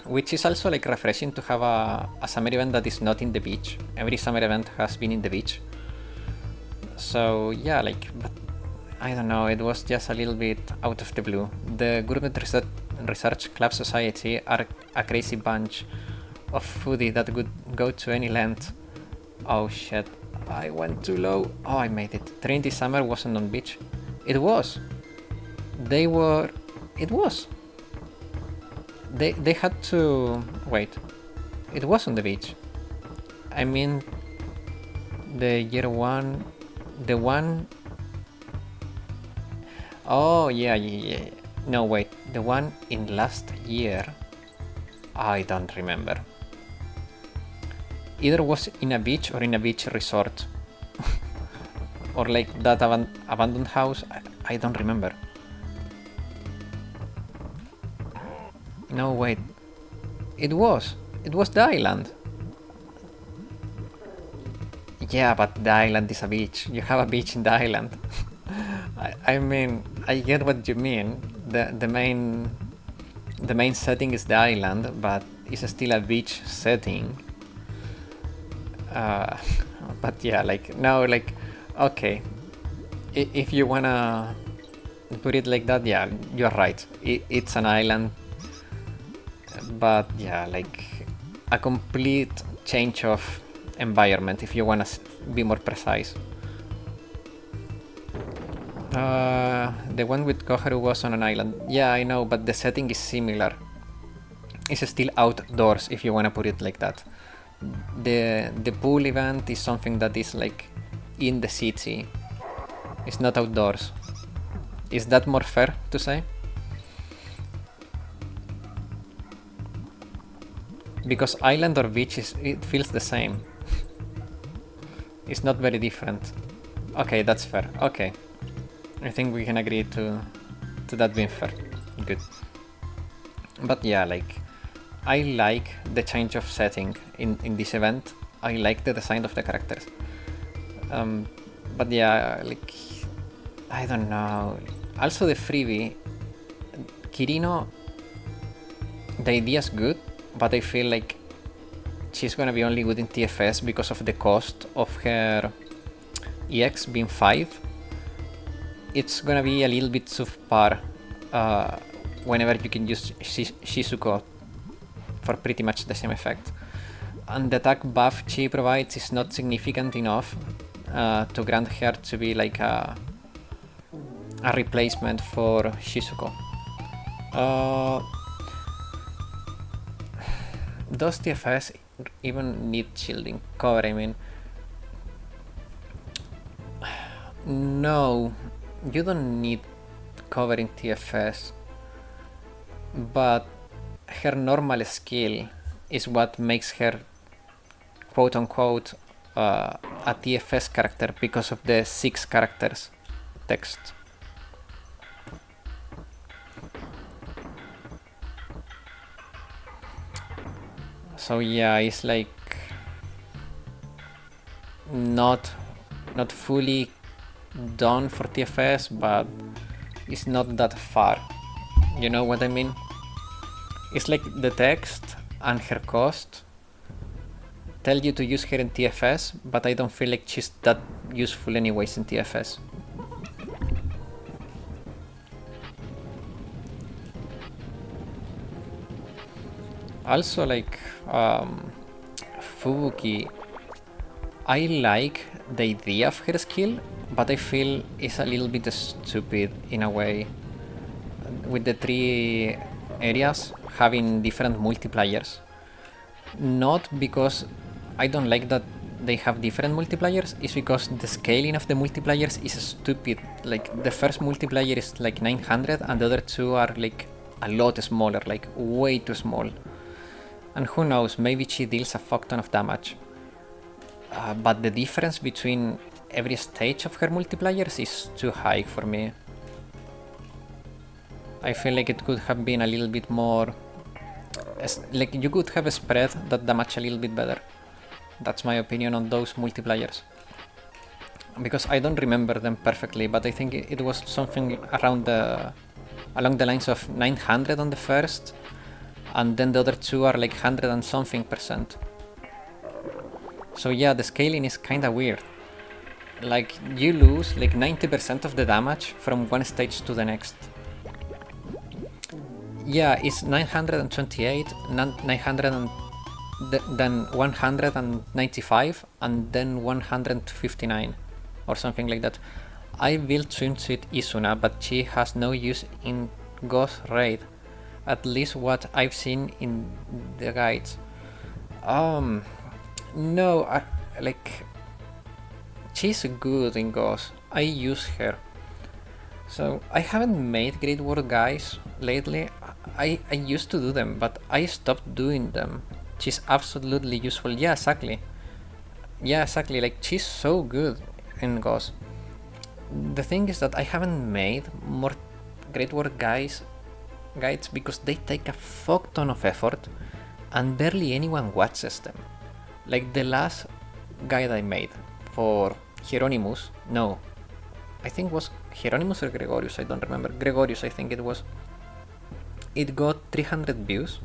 which is also like refreshing to have a summer event that is not in the beach. Every summer event has been in the beach. So yeah, like, but I don't know, it was just a little bit out of the blue. The Gourmet Research Club Society are a crazy bunch of foodie that would go to any length. Oh shit, I went too low. Oh, I made it. Trinity Summer wasn't on beach. It was. It was. They had to... Wait. It was on the beach. I mean... The year one, the one. Oh yeah, yeah, yeah. No wait, the one in last year. I don't remember. Either was in a beach or in a beach resort, or like that abandoned house. I don't remember. No wait, it was the island. Yeah, but the island is a beach. You have a beach in the island. I mean, I get what you mean. The main setting is the island, but it's still a beach setting. Uh, but yeah, like now, like okay, if you wanna put it like that, yeah, you're right. It's an island, but yeah, like a complete change of environment. If you wanna be more precise. The one with Koharu was on an island. Yeah, I know, but the setting is similar. It's still outdoors if you wanna put it like that. The pool event is something that is like in the city. It's not outdoors. Is that more fair to say? Because island or beach it feels the same. It's not very different. Okay, that's fair. Okay. I think we can agree to that being fair. Good. But yeah, like I like the change of setting in this event. I like the design of the characters. But yeah, like I don't know. Also the freebie, Kirino, the idea is good, but I feel like she's gonna be only good in TFS because of the cost of her EX being 5. It's gonna be a little bit subpar whenever you can use Shizuko for pretty much the same effect. And the attack buff she provides is not significant enough to grant her to be like a replacement for Shizuko. Does TFS even need shielding cover? I mean, no, you don't need cover in TFS, but her normal skill is what makes her quote unquote a TFS character because of the 6 characters text. So yeah, it's like not fully done for TFS, but it's not that far. You know what I mean? It's like the text and her cost tell you to use her in TFS, but I don't feel like she's that useful anyways in TFS. Also, like Fubuki, I like the idea of her skill, but I feel it's a little bit stupid in a way. With the 3 areas having different multipliers. Not because I don't like that they have different multipliers, it's because the scaling of the multipliers is stupid. Like the first multiplier is like 900 and the other 2 are like a lot smaller, like way too small. And who knows, maybe she deals a fuck ton of damage. But the difference between every stage of her multipliers is too high for me. I feel like it could have been a little bit more... like you could have spread that damage a little bit better. That's my opinion on those multipliers. Because I don't remember them perfectly, but I think it was something around along the lines of 900 on the first, and then the other 2 are like 100 and something %. So yeah, the scaling is kinda weird. Like you lose like 90% of the damage from one stage to the next. Yeah, it's 928, 900 and then 195 and then 159 or something like that. I built Swimsuit Isuna, but she has no use in Ghost Raid, at least what I've seen in the guides. No, like she's good in Ghost. I use her. So I haven't made Great War guys lately. I used to do them, but I stopped doing them. She's absolutely useful. Yeah, exactly. Yeah, exactly. Like she's so good in Ghost. The thing is that I haven't made more Great War guides because they take a fuck ton of effort and barely anyone watches them. Like the last guide I made for Hieronymus, no, I think it was Hieronymus or Gregorius, I don't remember. Gregorius, I think it was. It got 300 views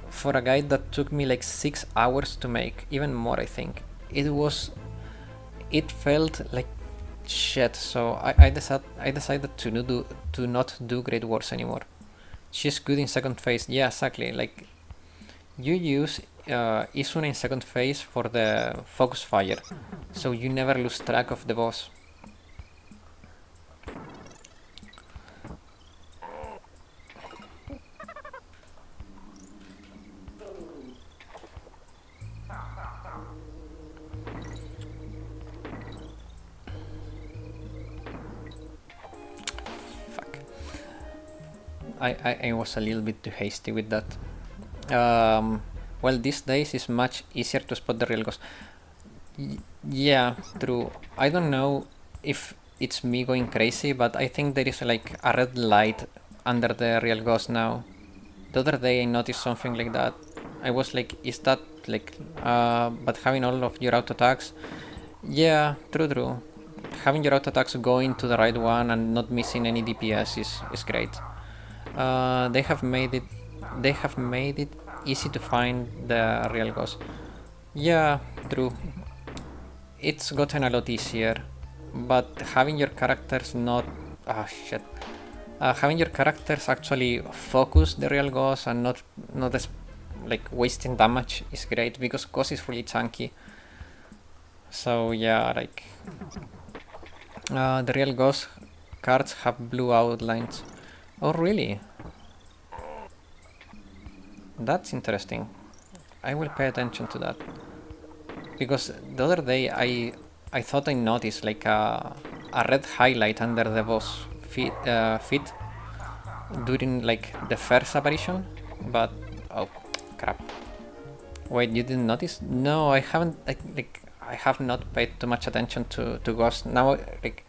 for a guide that took me like 6 hours to make, even more, I think. It felt like shit, so I decided to not do Great Wars anymore. She's good in second phase, yeah, exactly. Like you use Isuna in second phase for the focus fire, so you never lose track of the boss. Fuck. I was a little bit too hasty with that. Well, these days it's much easier to spot the real ghost. Yeah, true. I don't know if it's me going crazy, but I think there is like a red light under the real ghost now. The other day I noticed something like that. I was like, is that like, but having all of your auto attacks? Yeah, true. Having your auto attacks going to the right one and not missing any DPS is great. They have made it easy to find the real ghost. Yeah, true. It's gotten a lot easier, but having your characters not shit. Having your characters actually focus the real ghost and not as, like wasting damage is great because ghost is really chunky. So yeah, like the real ghost cards have blue outlines. Oh really? That's interesting. I will pay attention to that. Because the other day I thought I noticed like a red highlight under the boss feet during like the first apparition, but oh crap. Wait, you didn't notice? No, I haven't. I have not paid too much attention to ghosts now. Like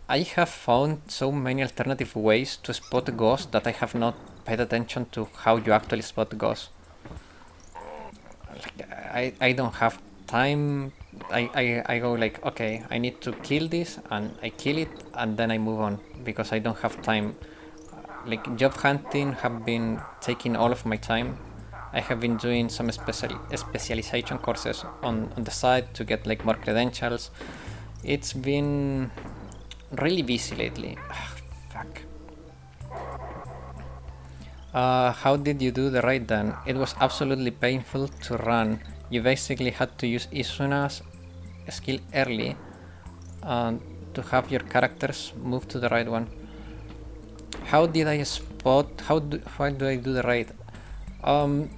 I have found so many alternative ways to spot ghosts that I have not paid attention to how you actually spot ghosts. Like I don't have time. I go like, okay, I need to kill this, and I kill it, and then I move on because I don't have time. Like job hunting have been taking all of my time. I have been doing some specialization courses on the side to get like more credentials. It's been really busy lately. Fuck. How did you do the raid then? It was absolutely painful to run. You basically had to use Isuna's skill early to have your characters move to the right one. How did I spot? How do I do the raid?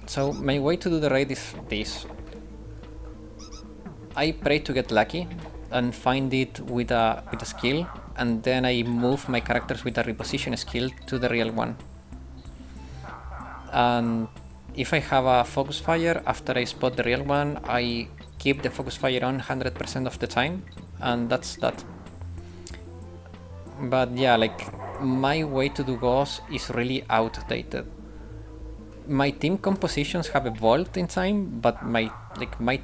So my way to do the raid is this. I pray to get lucky and find it with a skill, and then I move my characters with a reposition skill to the real one. And if I have a focus fire after I spot the real one, I keep the focus fire on 100% of the time, and that's that. But yeah, like my way to do ghosts is really outdated. My team compositions have evolved in time, but my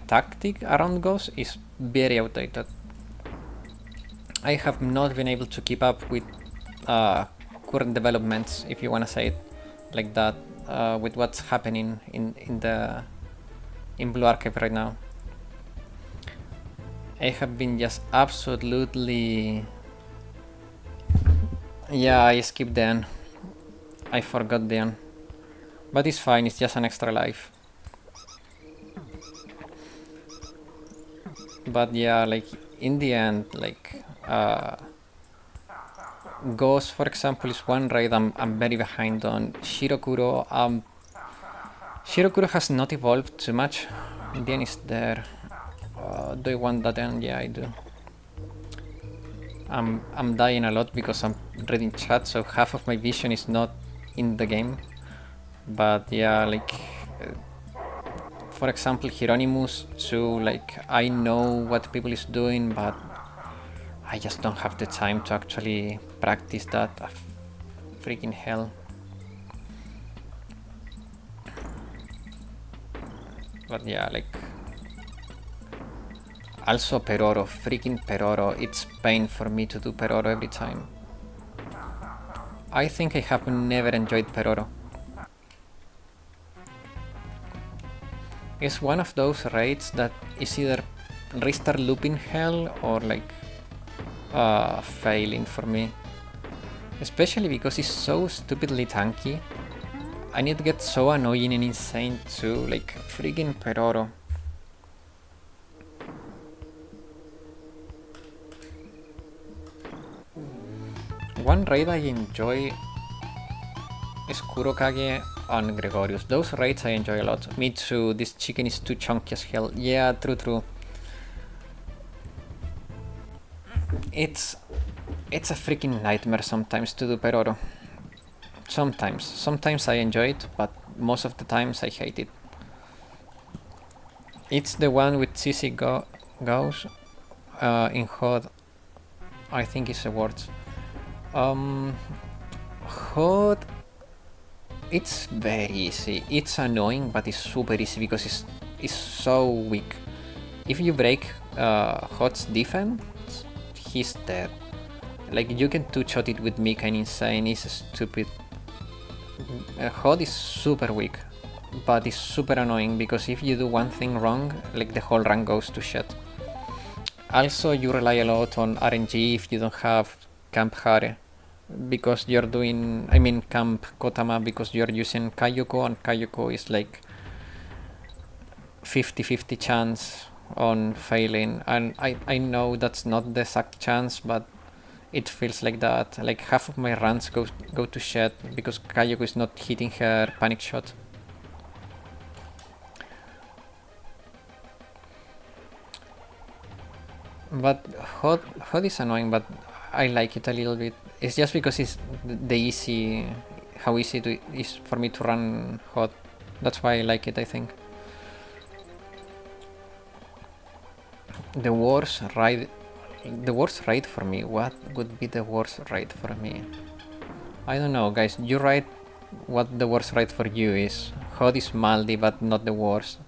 tactic around ghosts is very outdated. I have not been able to keep up with current developments, if you wanna say it like that, with what's happening in Blue Archive right now. I have been just absolutely... Yeah, I skipped the end. I forgot the end. But it's fine, it's just an extra life. But yeah, like in the end, like Ghost, for example, is one raid I'm very behind on. Shirokuro, Shirokuro has not evolved too much. Dian is there. Do I want that end? Yeah, I do. I'm dying a lot because I'm reading chat, so half of my vision is not in the game. But yeah, like for example, Hieronymus too. Like I know what people is doing, but I just don't have the time to actually practice that. Freaking hell. But yeah, like also Peroro, freaking Peroro. It's pain for me to do Peroro every time. I think I have never enjoyed Peroro. It's one of those raids that is either restart looping hell or like failing for me. Especially because it's so stupidly tanky. And it gets so annoying and insane too, like freaking Peroro. One raid I enjoy is Kurokage and Gregorius. Those raids I enjoy a lot. Me too, this chicken is too chunky as hell. Yeah, true. It's a freaking nightmare sometimes to do Peroro. Sometimes I enjoy it, but most of the times I hate it. It's the one with CC Gauss in HOD. I think it's the worst. HOD, it's very easy. It's annoying, but it's super easy because it's so weak. If you break HOD's defense, he's dead. Like you can two-shot it with Mika and Insane, it's stupid. HOD is super weak, but it's super annoying because if you do one thing wrong, like the whole rank goes to shit. Also, you rely a lot on RNG if you don't have Camp Hare, because you're doing, I mean Camp Kotama, because you're using Kayoko, and Kayoko is like 50-50 chance on failing, and I know that's not the exact chance, but it feels like that. Like half of my runs go to shit because Kayoko is not hitting her panic shot. But HOD is annoying, but I like it a little bit. It's just because it's how easy it is for me to run HOD. That's why I like it, I think. The worst raid for me. What would be the worst raid for me? I don't know, guys. You write what the worst raid for you is. HOD is Maldi, but not the worst.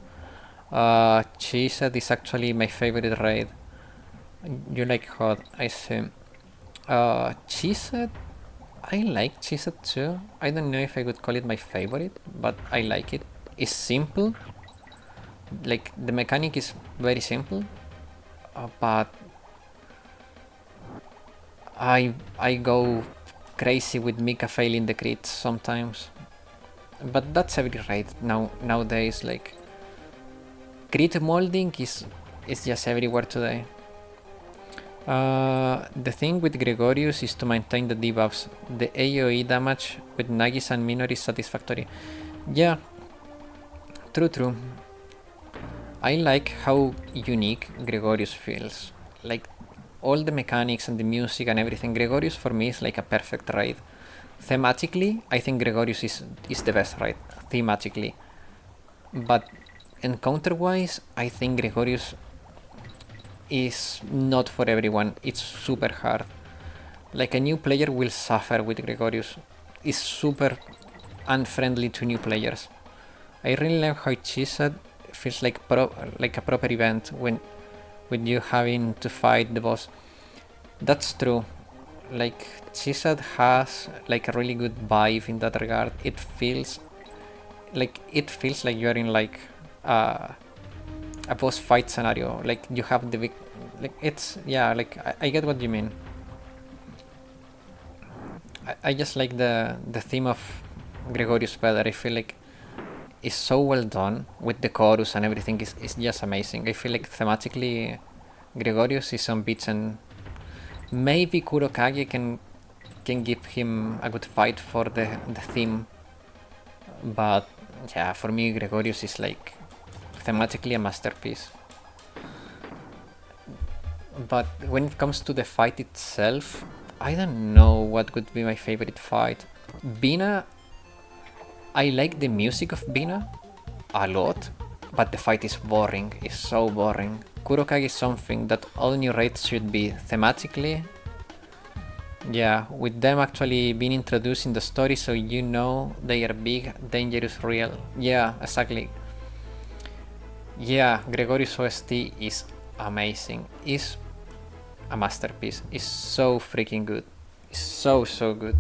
Cheesed is actually my favorite raid. You like HOD, I see. Cheesed, I like Cheesed too. I don't know if I would call it my favorite, but I like it. It's simple. Like the mechanic is very simple, but I go crazy with Mika failing the crits sometimes. But that's every raid nowadays. Like crit molding is just everywhere today. The thing with Gregorius is to maintain the debuffs. The AoE damage with Nagis and Minor is satisfactory. Yeah, true. I like how unique Gregorius feels. Like all the mechanics and the music and everything. Gregorius for me is like a perfect raid. Thematically, I think Gregorius is the best raid. Thematically. But encounter-wise, I think Gregorius is not for everyone. It's super hard. Like a new player will suffer with Gregorius. It's super unfriendly to new players. I really like how Cheesed feels like a proper event when you having to fight the boss. That's true. Like Cheesed has like a really good vibe in that regard. It feels like you're in like a boss fight scenario. Like you have the like it's like I get what you mean. I just like the theme of Gregorius better. I feel like it's so well done with the chorus and everything. Is just amazing. I feel like thematically Gregorius is unbeaten. Maybe Kurokage can give him a good fight for the theme, but yeah, for me Gregorius is like thematically a masterpiece. But when it comes to the fight itself, I don't know what would be my favorite fight. Bina, I like the music of Bina a lot, but the fight is boring, it's so boring. Kurokage is something that all new raids should be thematically. Yeah, with them actually being introduced in the story, so you know they are big, dangerous, real. Yeah, exactly. Yeah, Gregorius OST is amazing. Is a masterpiece. It's so freaking good. It's so good.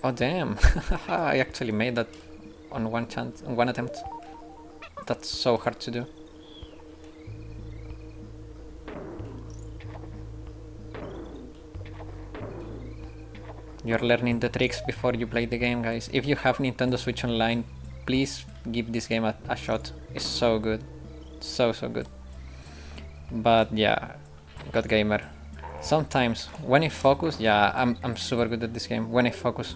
Oh damn! I actually made that on one attempt. That's so hard to do. You're learning the tricks before you play the game, guys. If you have Nintendo Switch Online, please give this game a shot. It's so good. So good. But yeah, God Gamer. Sometimes when I focus, yeah, I'm super good at this game. When I focus.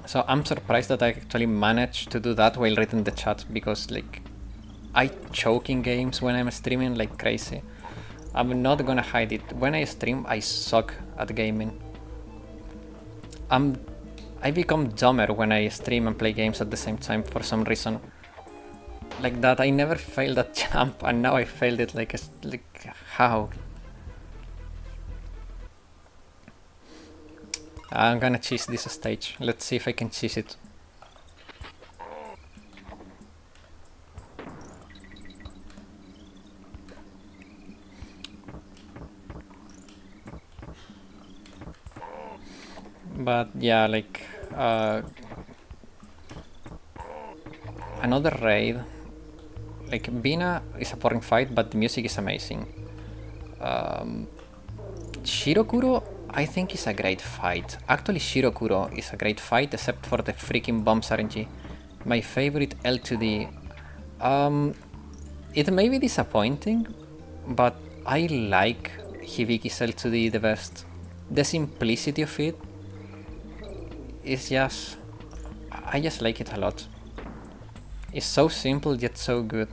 So I'm surprised that I actually managed to do that while reading the chat, because like I choke in games when I'm streaming like crazy. I'm not gonna hide it. When I stream, I suck at gaming. I become dumber when I stream and play games at the same time for some reason. Like that, I never failed that jump, and now I failed it. Like how? I'm gonna cheese this stage. Let's see if I can cheese it. But yeah, like another raid. Like Bina is a boring fight, but the music is amazing. Shirokuro, I think, is a great fight. Actually, Shirokuro is a great fight, except for the freaking bombs RNG. My favorite L2D. It may be disappointing, but I like Hibiki's L2D the best. The simplicity of it is just... I just like it a lot. It's so simple yet so good.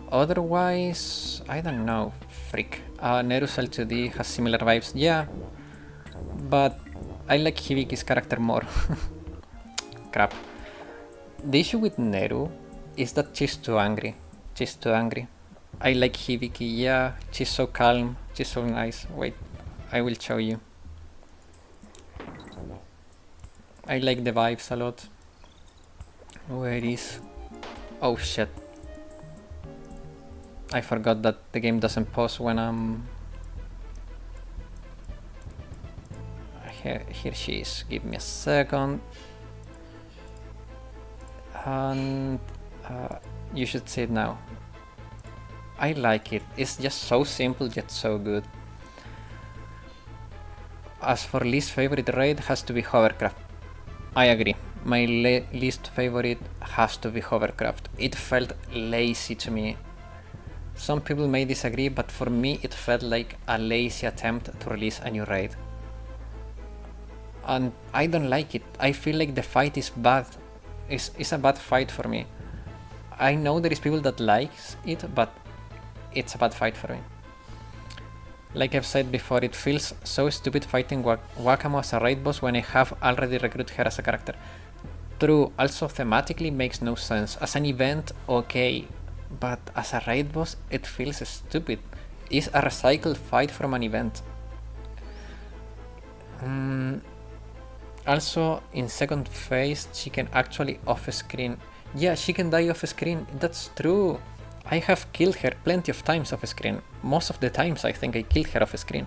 Otherwise, I don't know. Freak. Neru's L2D has similar vibes, yeah, but I like Hibiki's character more. Crap. The issue with Neru is that she's too angry. She's too angry. I like Hibiki, yeah, she's so calm, she's so nice. Wait, I will show you. I like the vibes a lot. Where is... Oh shit. I forgot that the game doesn't pause when I'm... Here she is. Give me a second. And you should see it now. I like it. It's just so simple yet so good. As for least favorite raid, has to be Hovercraft. I agree. My least favorite has to be Hovercraft. It felt lazy to me. Some people may disagree, but for me it felt like a lazy attempt to release a new raid. And I don't like it. I feel like the fight is bad. It's a bad fight for me. I know there is people that likes it, but it's a bad fight for me. Like I've said before, it feels so stupid fighting Wakamo as a raid boss when I have already recruited her as a character. True, also thematically makes no sense. As an event, okay, but as a raid boss, it feels stupid. It's a recycled fight from an event. Also, in second phase, she can actually off-screen. Yeah, she can die off-screen, that's true. I have killed her plenty of times off-screen. Most of the times I think I killed her off-screen.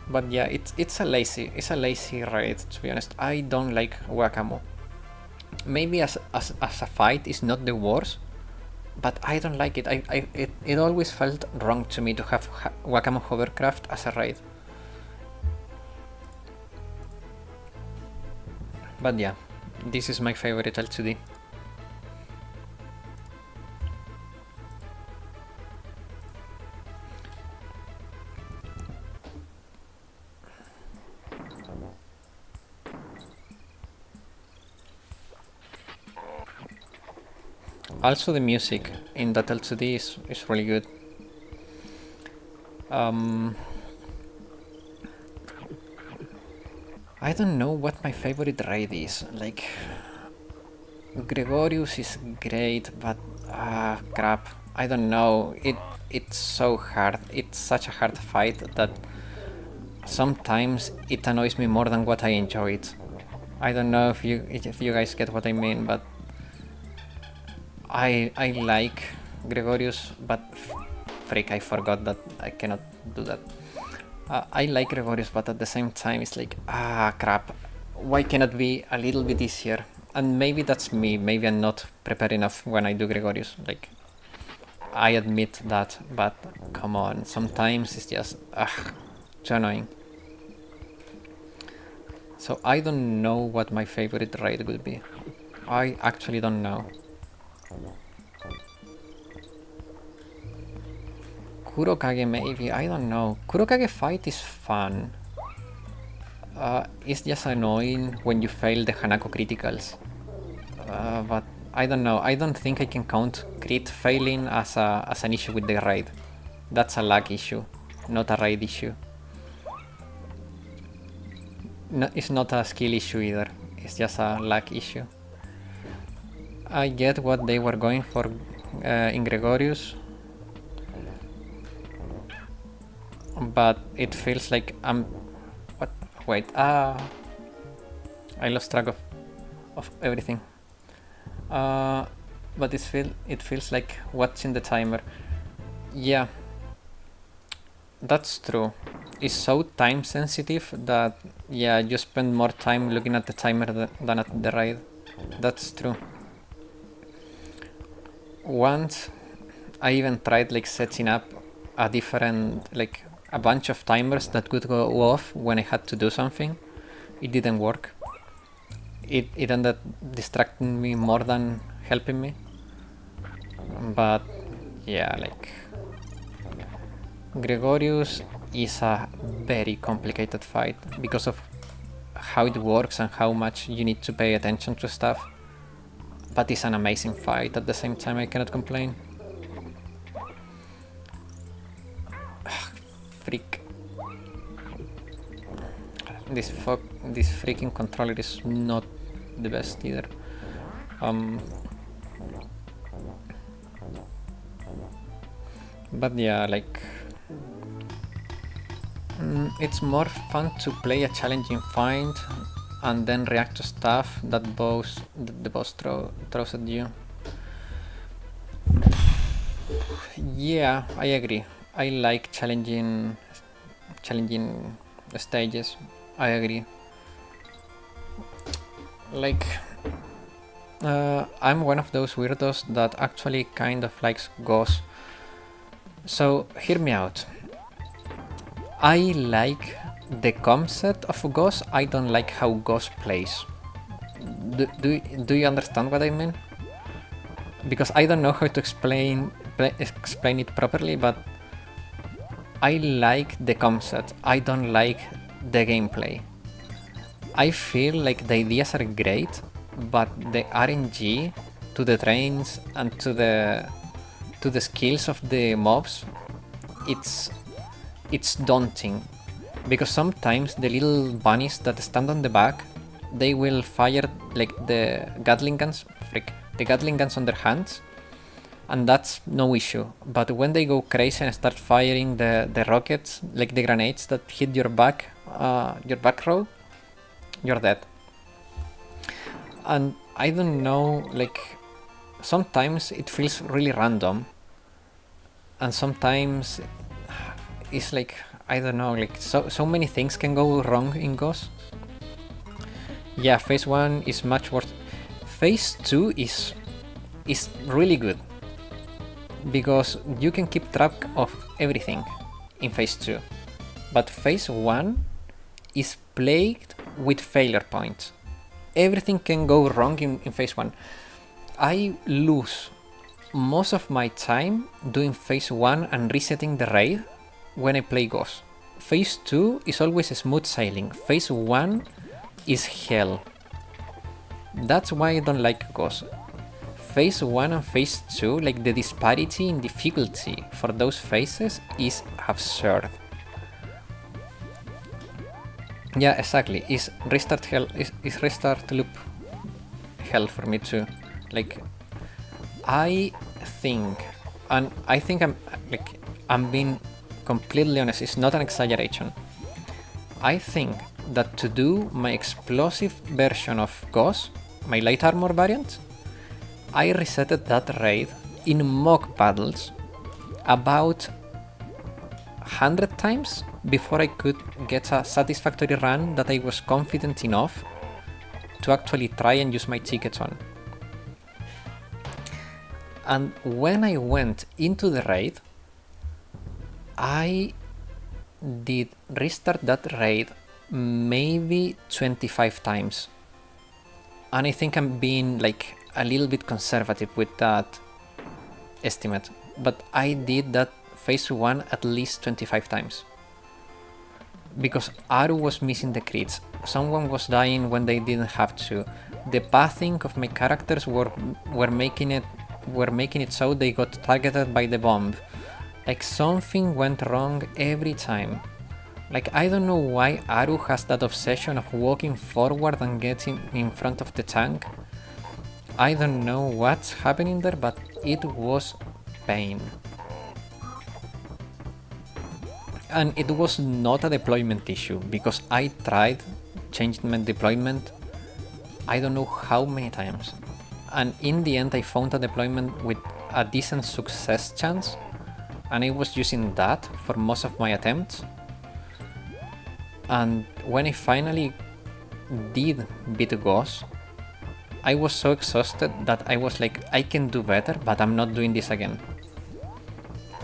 But yeah, it's a lazy raid, to be honest. I don't like Wakamo. Maybe as a fight is not the worst, but I don't like it. It always felt wrong to me to have Wakamo Hovercraft as a raid. But yeah, This is my favorite L2D. Also the music in that L2D is really good. I don't know what my favorite raid is. Like, Gregorius is great, but crap. I don't know. It's so hard. It's such a hard fight that sometimes it annoys me more than what I enjoy it. I don't know if you guys get what I mean, but I like Gregorius, but freak, I forgot that I cannot do that. I like Gregorius, but at the same time it's like, crap, why cannot it be a little bit easier? And maybe that's me, maybe I'm not prepared enough when I do Gregorius, like, I admit that, but come on, sometimes it's just, too annoying. So I don't know what my favorite raid would be. I actually don't know. Kurokage maybe, I don't know. Kurokage fight is fun. It's just annoying when you fail the Hanako criticals. But I don't know, I don't think I can count crit failing as an issue with the raid. That's a lag issue, not a raid issue. No, it's not a skill issue either, it's just a lag issue. I get what they were going for in Gregorius, but it feels like what? Wait, I lost track of everything. But it feels like watching the timer. Yeah, that's true. It's so time sensitive that, yeah, you spend more time looking at the timer than at the raid. That's true. Once I even tried like setting up a different, like a bunch of timers that could go off when I had to do something. It didn't work. It ended up distracting me more than helping me. But yeah, like, Gregorius is a very complicated fight because of how it works and how much you need to pay attention to stuff. But it's an amazing fight at the same time, I cannot complain. Freak. This freaking controller is not the best either. But yeah, like, it's more fun to play a challenging fight and then react to stuff that the boss throws at you. Yeah, I agree. I like challenging stages. I agree. Like, I'm one of those weirdos that actually kind of likes Ghost. So hear me out. I like the concept of Ghost. I don't like how Ghost plays. Do you understand what I mean? Because I don't know how to explain it properly, but I like the concept. I don't like the gameplay. I feel like the ideas are great, but the RNG to the trains and to the skills of the mobs, it's daunting. Because sometimes the little bunnies that stand on the back, they will fire like the Gatling guns on their hands, and that's no issue. But when they go crazy and start firing the rockets, like the grenades that hit your back row, you're dead. And I don't know, like, sometimes it feels really random, and sometimes it's like, I don't know, like, so many things can go wrong in Ghost. Yeah, phase 1 is much worse. Phase 2 is really good, because you can keep track of everything in phase 2. But phase 1 is plagued with failure points. everything can go wrong in phase 1. I lose most of my time doing phase 1 and resetting the raid when I play Ghost. Phase 2 is always smooth sailing. Phase 1 is hell. That's why I don't like Ghost. Phase 1 and Phase 2, like the disparity in difficulty for those phases is absurd. Yeah, exactly. Is restart hell, is restart loop hell for me too. Like, I think, and I think I'm being completely honest, it's not an exaggeration. I think that to do my explosive version of Ghost, my light armor variant, I resetted that raid in mock battles about 100 times before I could get a satisfactory run that I was confident enough to actually try and use my tickets on. And when I went into the raid, I did restart that raid maybe 25 times. And I think I'm being like a little bit conservative with that estimate, but I did that phase 1 at least 25 times. Because Aru was missing the crits, someone was dying when they didn't have to, the pathing of my characters were making it so they got targeted by the bomb. Like, something went wrong every time. Like, I don't know why Aru has that obsession of walking forward and getting in front of the tank. I don't know what's happening there, but it was pain. And it was not a deployment issue, because I tried changing my deployment I don't know how many times. And in the end I found a deployment with a decent success chance, and I was using that for most of my attempts. And when I finally did beat Ghost, I was so exhausted that I was like, I can do better, but I'm not doing this again.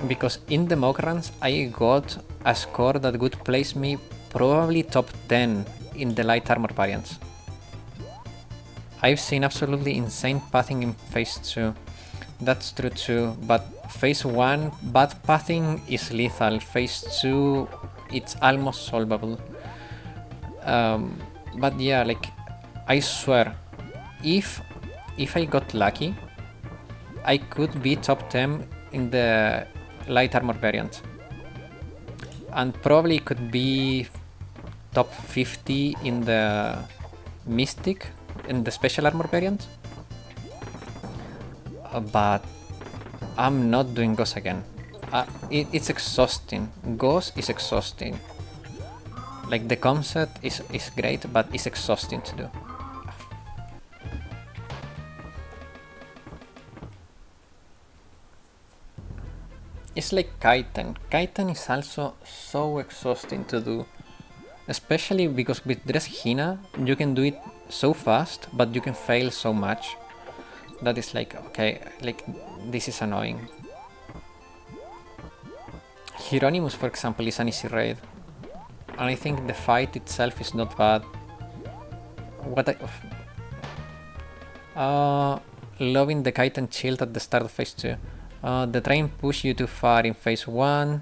Because in the mock runs I got a score that would place me probably top 10 in the light armor variants. I've seen absolutely insane pathing in phase 2. That's true too, but phase 1 bad pathing is lethal, phase 2 it's almost solvable. But yeah, like, I swear, if I got lucky, I could be top 10 in the light armor variant, and probably could be top 50 in the mystic, in the special armor variant. But I'm not doing Ghost again. It's exhausting. Ghost is exhausting. Like, the concept is great, but it's exhausting to do. It's like Kaiten. Kaiten is also so exhausting to do. Especially because with Dress Hina, you can do it so fast, but you can fail so much. That is like, okay, like, this is annoying. Hieronymus, for example, is an easy raid. And I think the fight itself is not bad. Loving the Kaiten shield at the start of phase 2. The train pushed you too far in phase 1,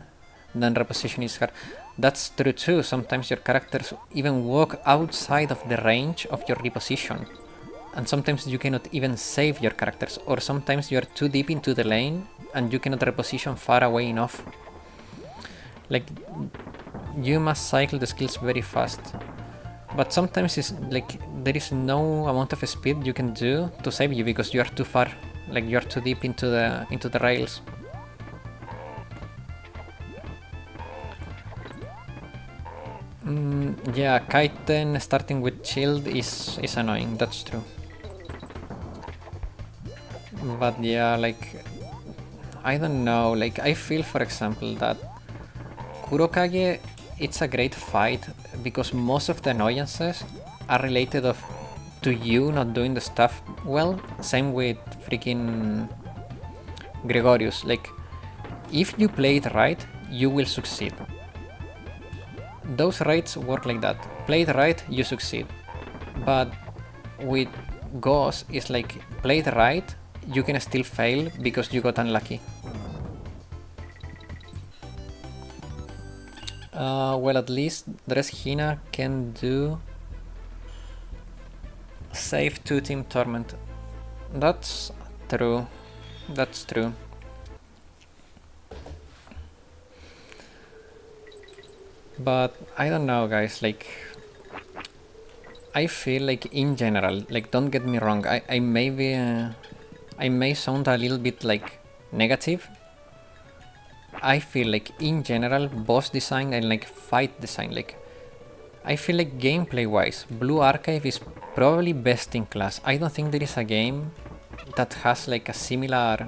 then reposition is hard. That's true too, sometimes your characters even walk outside of the range of your reposition. And sometimes you cannot even save your characters, or sometimes you are too deep into the lane and you cannot reposition far away enough. Like, you must cycle the skills very fast. But sometimes it's like there is no amount of speed you can do to save you because you are too far, like you are too deep into the rails. Yeah, Kaiten starting with shield is annoying, that's true. But yeah, like, I don't know, like, I feel, for example, that Kurokage, it's a great fight because most of the annoyances are related to you not doing the stuff well. Same with freaking Gregorius. Like, if you play it right, you will succeed. Those raids work like that. Play it right, you succeed. But with Ghost is like, played right, you can still fail because you got unlucky. Well, at least Dresghina can do save 2 Team Torment. That's true. That's true. But I don't know, guys, like, I feel like in general, like, don't get me wrong, I may sound a little bit like negative. I feel like in general, boss design and like fight design, like, I feel like gameplay wise, Blue Archive is probably best in class. I don't think there is a game that has like a similar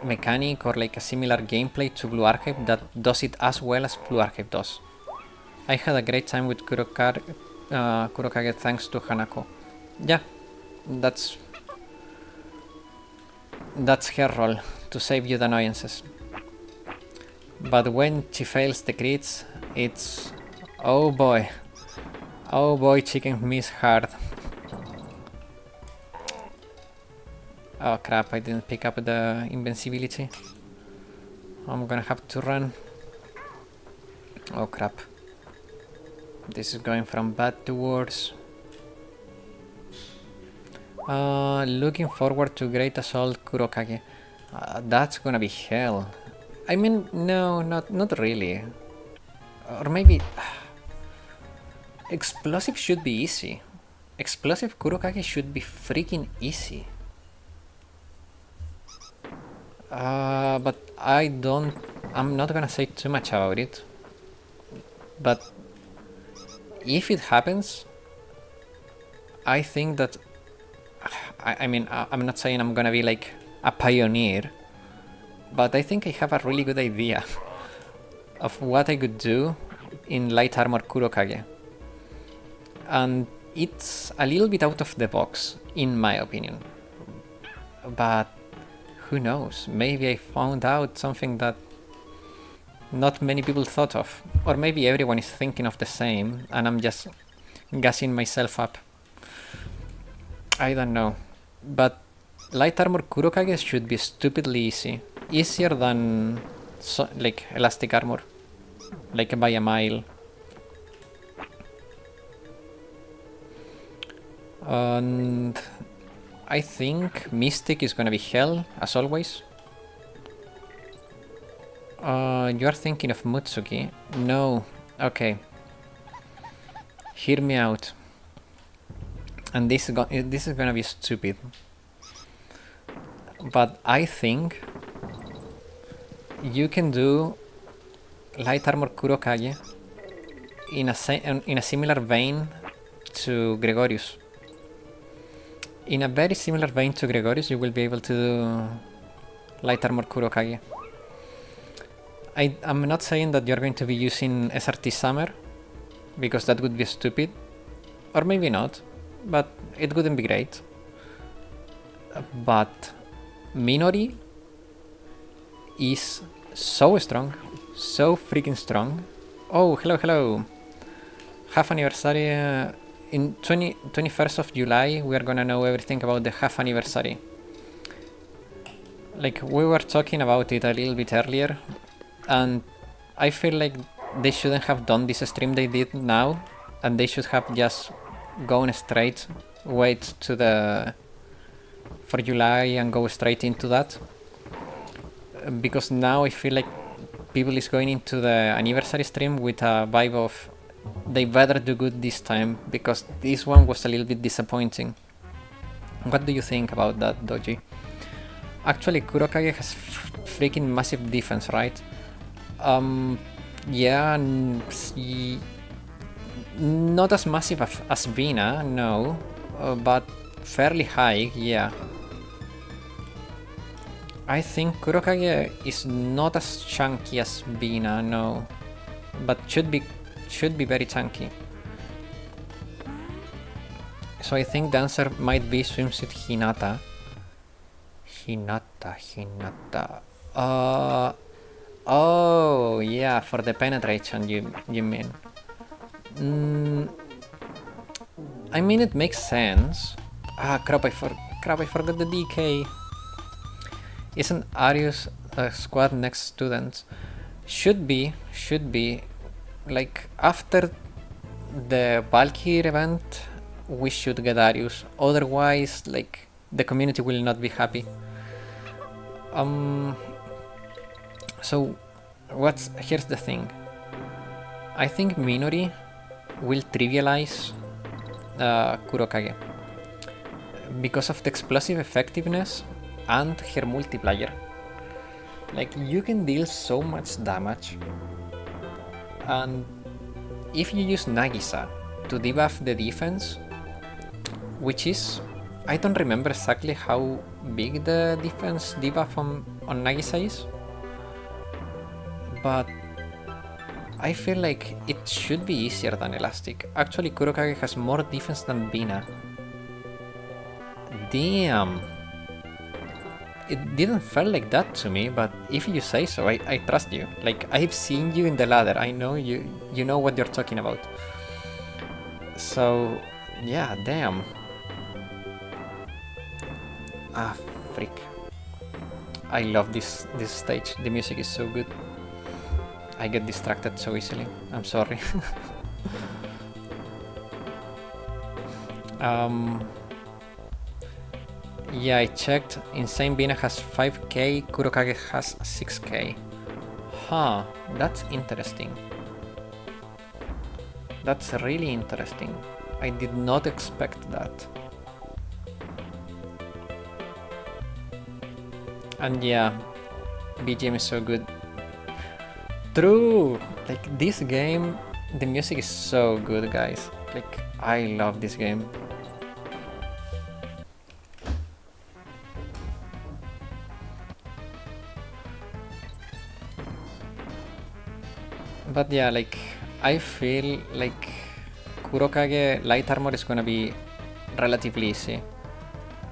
mechanic or like a similar gameplay to Blue Archive that does it as well as Blue Archive does. I had a great time with Kurokage thanks to Hanako. Yeah, that's her role, to save you the annoyances. But when she fails the crits, it's... oh boy, chicken miss hard. Oh crap, I didn't pick up the invincibility. I'm gonna have to run. Oh crap. This is going from bad to worse. Looking forward to Great Assault Kurokage. That's gonna be hell. I mean, no, not really. Or maybe... Explosive should be easy. Explosive Kurokage should be freaking easy. But I'm not gonna say too much about it. But if it happens, I think that... I mean, I'm not saying I'm gonna be like a pioneer, but I think I have a really good idea of what I could do in Light Armor Kurokage. And it's a little bit out of the box, in my opinion. But who knows? Maybe I found out something that not many people thought of. Or maybe everyone is thinking of the same and I'm just gassing myself up. I don't know. But Light Armor Kurokage should be stupidly easy. Easier than like Elastic Armor. Like by a mile. And I think Mystic is gonna be hell, as always. You are thinking of Mutsuki? No. Okay. Hear me out. And this is gonna be stupid. But I think you can do Light Armor Kurokage in a similar vein to Gregorius. In a very similar vein to Gregorius, you will be able to do Light Armor Kurokage. I'm not saying that you're going to be using SRT Summer, because that would be stupid. Or maybe not, but it wouldn't be great. But Minori is so strong, so freaking strong. Oh, hello. Half anniversary. In 21st of July, we are gonna know everything about the half anniversary. Like, we were talking about it a little bit earlier, and I feel like they shouldn't have done this stream they did now, and they should have just gone straight, wait to for July and go straight into that. Because now I feel like people is going into the anniversary stream with a vibe of they better do good this time, because this one was a little bit disappointing. What do you think about that, Doji? Actually, Kurokage has freaking massive defense, right? Yeah, not as massive as Vina, no, but fairly high, yeah. I think Kurokage is not as chunky as Vina, no, but should be very chunky. So I think the answer might be Swimsuit Hinata. Hinata. Oh, yeah, for the penetration, you mean. I mean, it makes sense. Ah, crap! I forgot the DK. Isn't Arius a squad next student? Should be. Like after the Valkyrie event, we should get Arius. Otherwise, like the community will not be happy. So here's the thing. I think Minori will trivialize Kurokage because of the explosive effectiveness and her multiplier. Like, you can deal so much damage, and if you use Nagisa to debuff the defense, which is, I don't remember exactly how big the defense debuff on Nagisa is, but I feel like it should be easier than Elastic. Actually, Kurokage has more defense than Bina. Damn. It didn't feel like that to me, but if you say so, I trust you. Like, I've seen you in the ladder. I know you know what you're talking about. So, yeah, damn. Ah, freak. I love this stage. The music is so good. I get distracted so easily. I'm sorry. Yeah, I checked. Insane Bina has 5k, Kurokage has 6k. Huh, that's interesting. That's really interesting. I did not expect that. And yeah, BGM is so good. True! Like, this game, the music is so good, guys. Like, I love this game. But yeah, like, I feel like Kurokage light armor is gonna be relatively easy.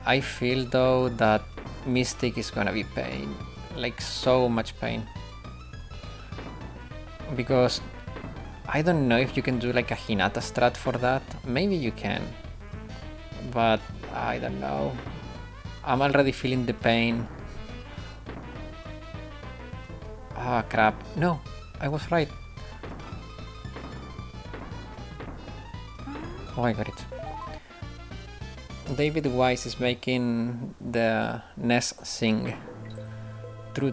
I feel though that Mystic is gonna be pain. Like, so much pain. Because I don't know if you can do like a Hinata strat for that. Maybe you can. But I don't know. I'm already feeling the pain. Ah, crap. No, I was right. Oh, I got it. David Wise is making the NES sing. True.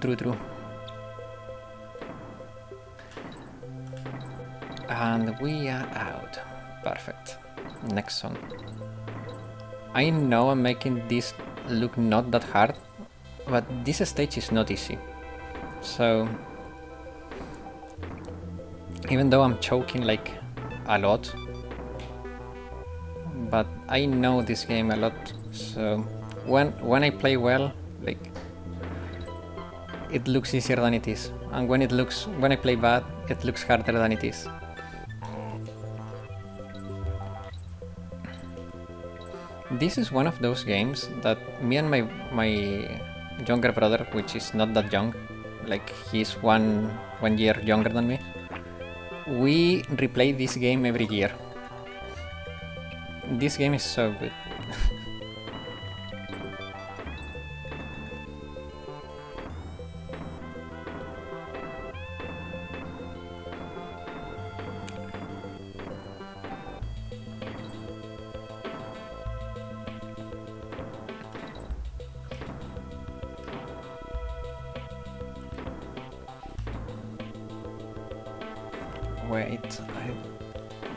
And we are out. Perfect. Next song. I know I'm making this look not that hard, but this stage is not easy. So, even though I'm choking like a lot, but I know this game a lot, so when I play well, like, it looks easier than it is, and when I play bad, it looks harder than it is. This is one of those games that me and my younger brother, which is not that young, like he's one year younger than me, we replay this game every year. This game is so good. Wait,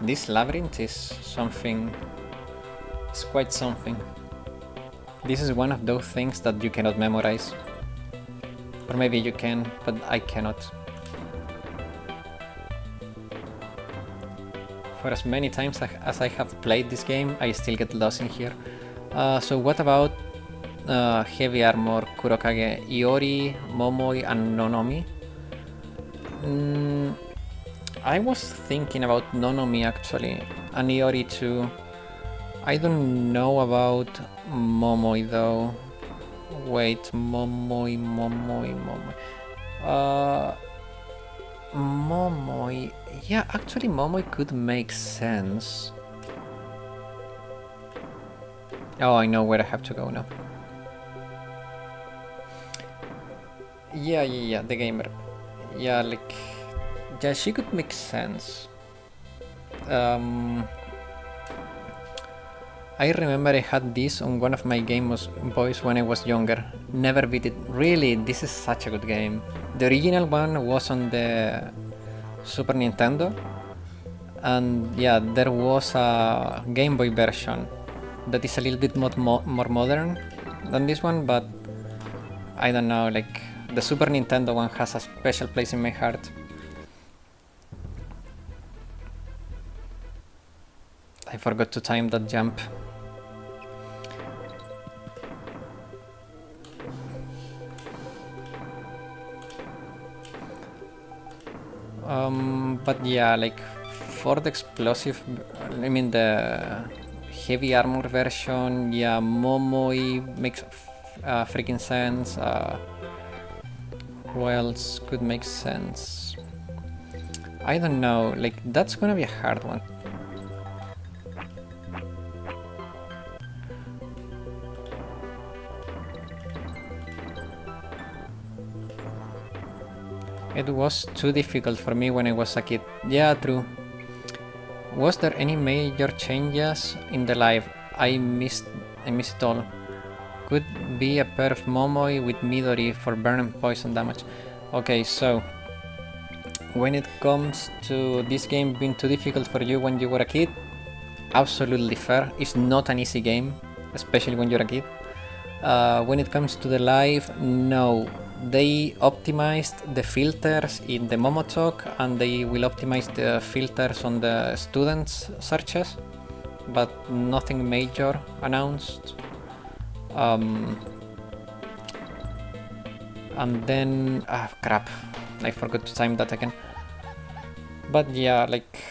this labyrinth is something. It's quite something. This is one of those things that you cannot memorize. Or maybe you can, but I cannot. For as many times as I have played this game, I still get lost in here. So what about Heavy Armor, Kurokage, Iori, Momoi, and Nonomi? I was thinking about Nonomi actually, and Iori too. I don't know about Momoi though. Wait, Momoi. Momoi. Yeah, actually Momoi could make sense. Oh, I know where I have to go now. Yeah, the gamer. Yeah, like, yeah, she could make sense. I remember I had this on one of my Game Boys when I was younger. Never beat it. Really, this is such a good game. The original one was on the Super Nintendo, and yeah, there was a Game Boy version that is a little bit more modern than this one, but I don't know, like the Super Nintendo one has a special place in my heart. I forgot to time that jump. But yeah, like for the explosive, I mean the heavy armor version, yeah, Momoi makes freaking sense. Who else could make sense? I don't know, like that's gonna be a hard one. It was too difficult for me when I was a kid. Yeah, true. Was there any major changes in the live? I missed it all. Could be a pair of Momoi with Midori for burn and poison damage. Okay, so when it comes to this game being too difficult for you when you were a kid, absolutely fair. It's not an easy game, especially when you're a kid. When it comes to the live, no. They optimized the filters in the Momotalk and they will optimize the filters on the students' searches, but nothing major announced. And then, crap, I forgot to time that again. But yeah, like,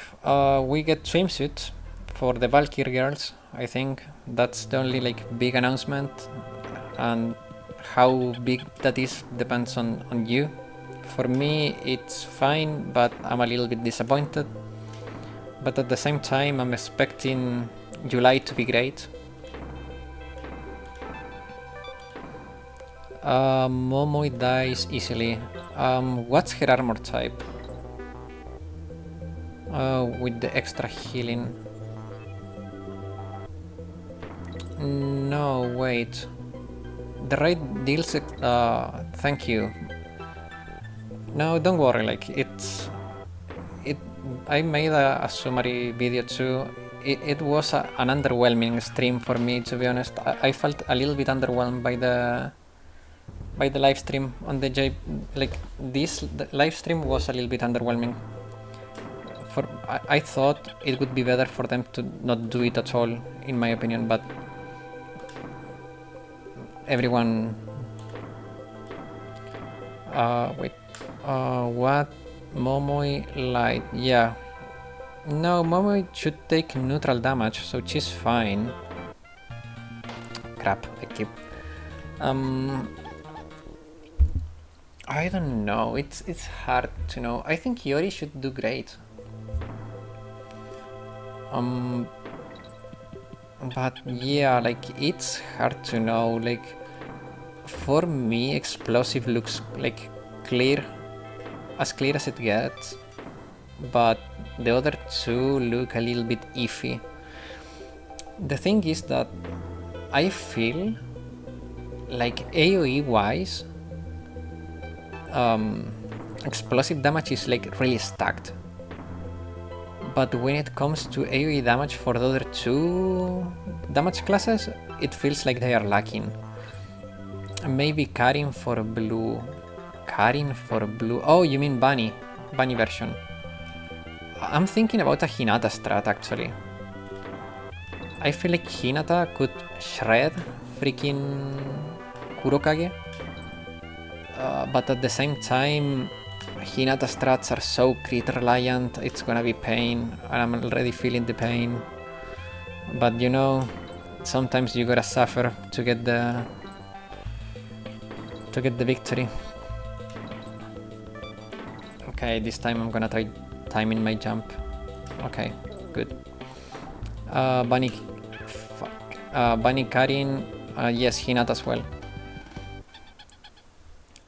we get swimsuit for the Valkyrie girls, I think. That's the only, like, big announcement. And how big that is depends on you. For me, it's fine, but I'm a little bit disappointed. But at the same time, I'm expecting July to be great. Momoi dies easily. What's her armor type? With the extra healing. No, wait. The raid deals it. Thank you. No, don't worry. Like it's. I made a summary video too. It was an underwhelming stream for me, to be honest. I felt a little bit underwhelmed by the live stream on the J. Like the live stream was a little bit underwhelming. I thought it would be better for them to not do it at all, in my opinion, but everyone. Wait. What? Momoi light? Yeah. No, Momoi should take neutral damage, so she's fine. Crap, I keep. I don't know. It's hard to know. I think Yori should do great. But yeah, like it's hard to know. Like for me, explosive looks like clear, as clear as it gets. But the other two look a little bit iffy. The thing is that I feel like AoE wise, explosive damage is like really stacked. But when it comes to AoE damage for the other two damage classes, it feels like they are lacking. Maybe Karin for blue. Karin for blue. Oh, you mean Bunny. Bunny version. I'm thinking about a Hinata strat actually. I feel like Hinata could shred freaking Kurokage. But at the same time, Hinata strats are so crit reliant, it's gonna be pain, and I'm already feeling the pain. But you know, sometimes you gotta suffer to get the victory. Okay, this time I'm gonna try timing my jump. Okay, good. Bunny, fuck. Bunny Karin, yes, Hinata as well.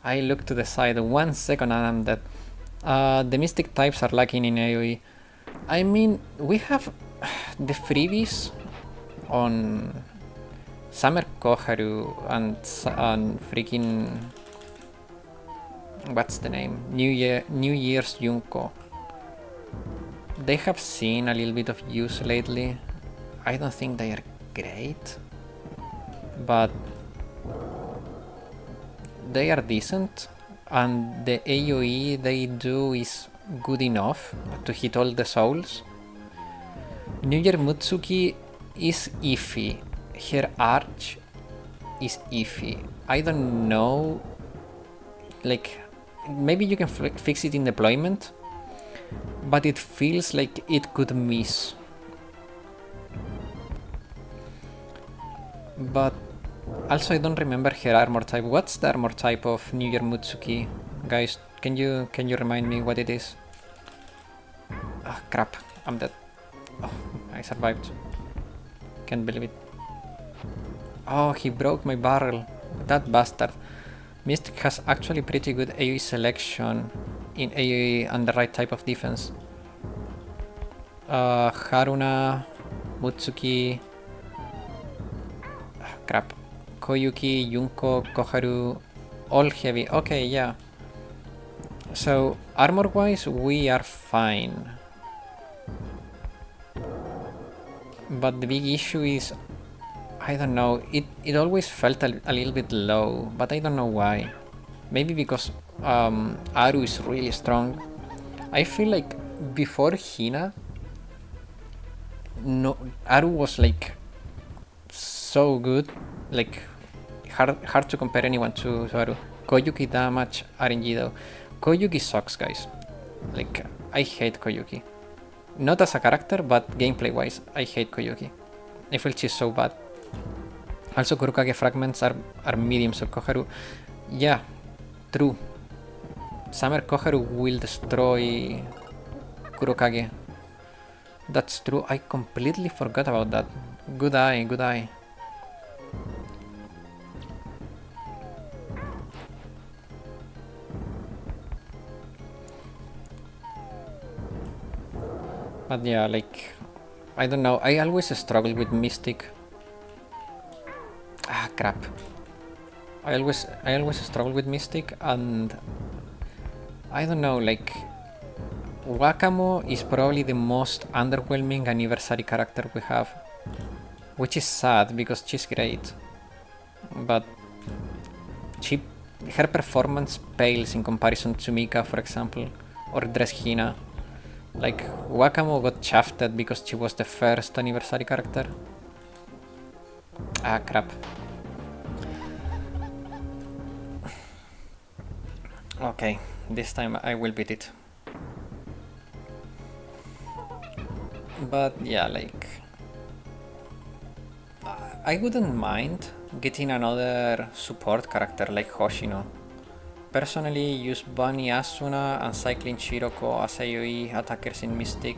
I look to the side 1 second and I'm dead. The mystic types are lacking in AoE. I mean, we have the freebies on Summer Koharu and freaking, what's the name? New Year's Junko. They have seen a little bit of use lately. I don't think they are great, but they are decent, and the AoE they do is good enough to hit all the souls. New Year Mutsuki is iffy. Her arch is iffy. I don't know, like, maybe you can fix it in deployment, but it feels like it could miss. But also I don't remember her armor type. What's the armor type of New Year Mutsuki? Guys, can you remind me what it is? Ah, crap, I'm dead. Oh, I survived. Can't believe it. Oh, he broke my barrel. That bastard. Mystic has actually pretty good AoE selection in AoE and the right type of defense. Haruna, Mutsuki, crap, Koyuki, Junko, Koharu, all heavy. Okay, yeah. So armor wise we are fine. But the big issue is, I don't know, it always felt a little bit low, but I don't know why. Maybe because Aru is really strong. I feel like before Hina, no, Aru was like so good, like hard to compare anyone to Aru. Koyuki damage, RNG though. Koyuki sucks, guys. Like, I hate Koyuki. Not as a character, but gameplay wise, I hate Koyuki. I feel she's so bad. Also, Kurokage fragments are medium, so Koharu, yeah, true. Summer Koharu will destroy Kurokage. That's true, I completely forgot about that. Good eye, good eye. But yeah, like, I don't know, I always struggle with Mystic. Ah, crap. I always struggle with Mystic, and I don't know, like, Wakamo is probably the most underwhelming anniversary character we have, which is sad because she's great, but her performance pales in comparison to Mika, for example, or Dress Hina. Like, Wakamo got shafted because she was the first anniversary character. Ah, crap. Okay, this time I will beat it. But yeah, like, I wouldn't mind getting another support character like Hoshino. Personally, use Bunny Asuna and Cycling Shiroko as AoE attackers in Mystic.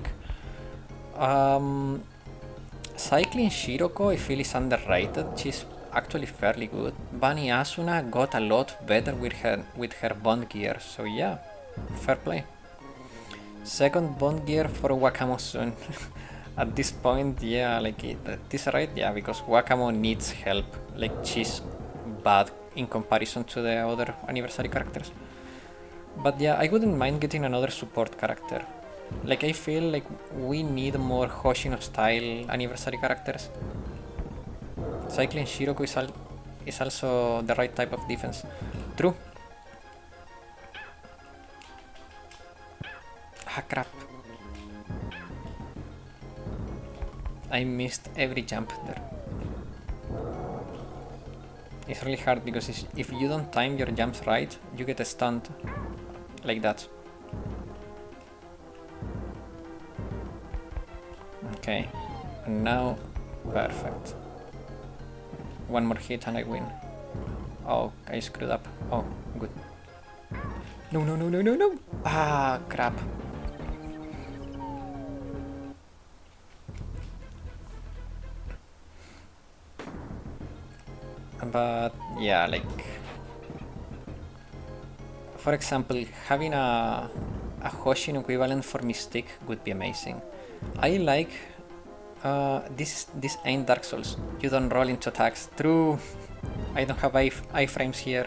Cycling Shiroko I feel is underrated, she's actually fairly good. Bunny Asuna got a lot better with her Bond gear, so yeah, fair play. Second Bond gear for Wakamo soon. At this point, yeah, like at this rate, yeah, because Wakamo needs help. Like, she's bad in comparison to the other anniversary characters. But yeah, I wouldn't mind getting another support character. Like, I feel like we need more Hoshino style anniversary characters. Cycling Shiroko is also the right type of defense. True. Ah, crap. I missed every jump there. It's really hard because if you don't time your jumps right, you get stunned like that. Okay, and now, perfect. One more hit and I win. Oh, I screwed up. Oh, good. No, no, no, no, no, no! Ah, crap. But yeah, like for example, having a Hoshin equivalent for Mystique would be amazing. I like this ain't Dark Souls. You don't roll into attacks. True. I don't have iframes here.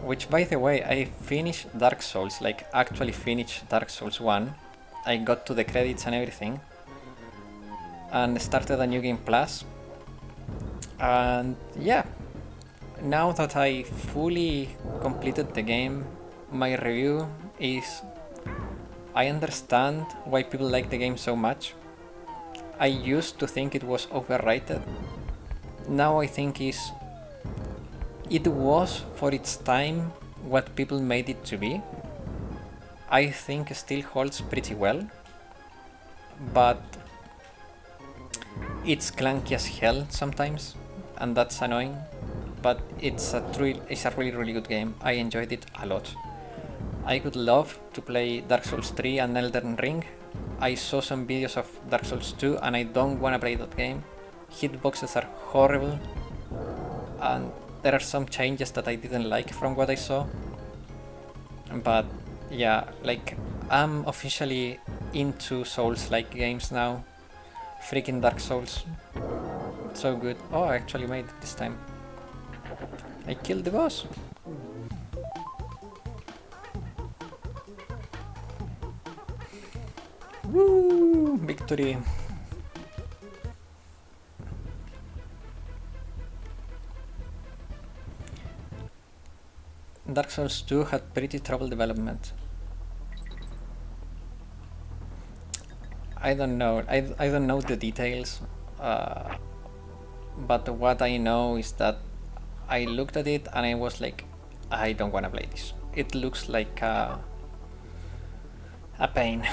Which, by the way, I finished Dark Souls, like actually finished Dark Souls 1. I got to the credits and everything. And started a New Game Plus. And yeah, now that I fully completed the game, my review is I understand why people like the game so much. I used to think it was overrated. Now I think it was for its time what people made it to be. I think it still holds pretty well, but it's clunky as hell sometimes, and that's annoying. But it's a really good game. I enjoyed it a lot. I would love to play Dark Souls 3 and Elden Ring. I saw some videos of Dark Souls 2 and I don't want to play that game. Hitboxes are horrible, and there are some changes that I didn't like from what I saw. But yeah, like I'm officially into Souls-like games now. Freaking Dark Souls. So good. Oh, I actually made it this time. I killed the boss. Woo! Victory. Dark Souls 2 had pretty trouble development. I don't know. I don't know the details. But what I know is that I looked at it and I was like, I don't want to play this. It looks like a pain.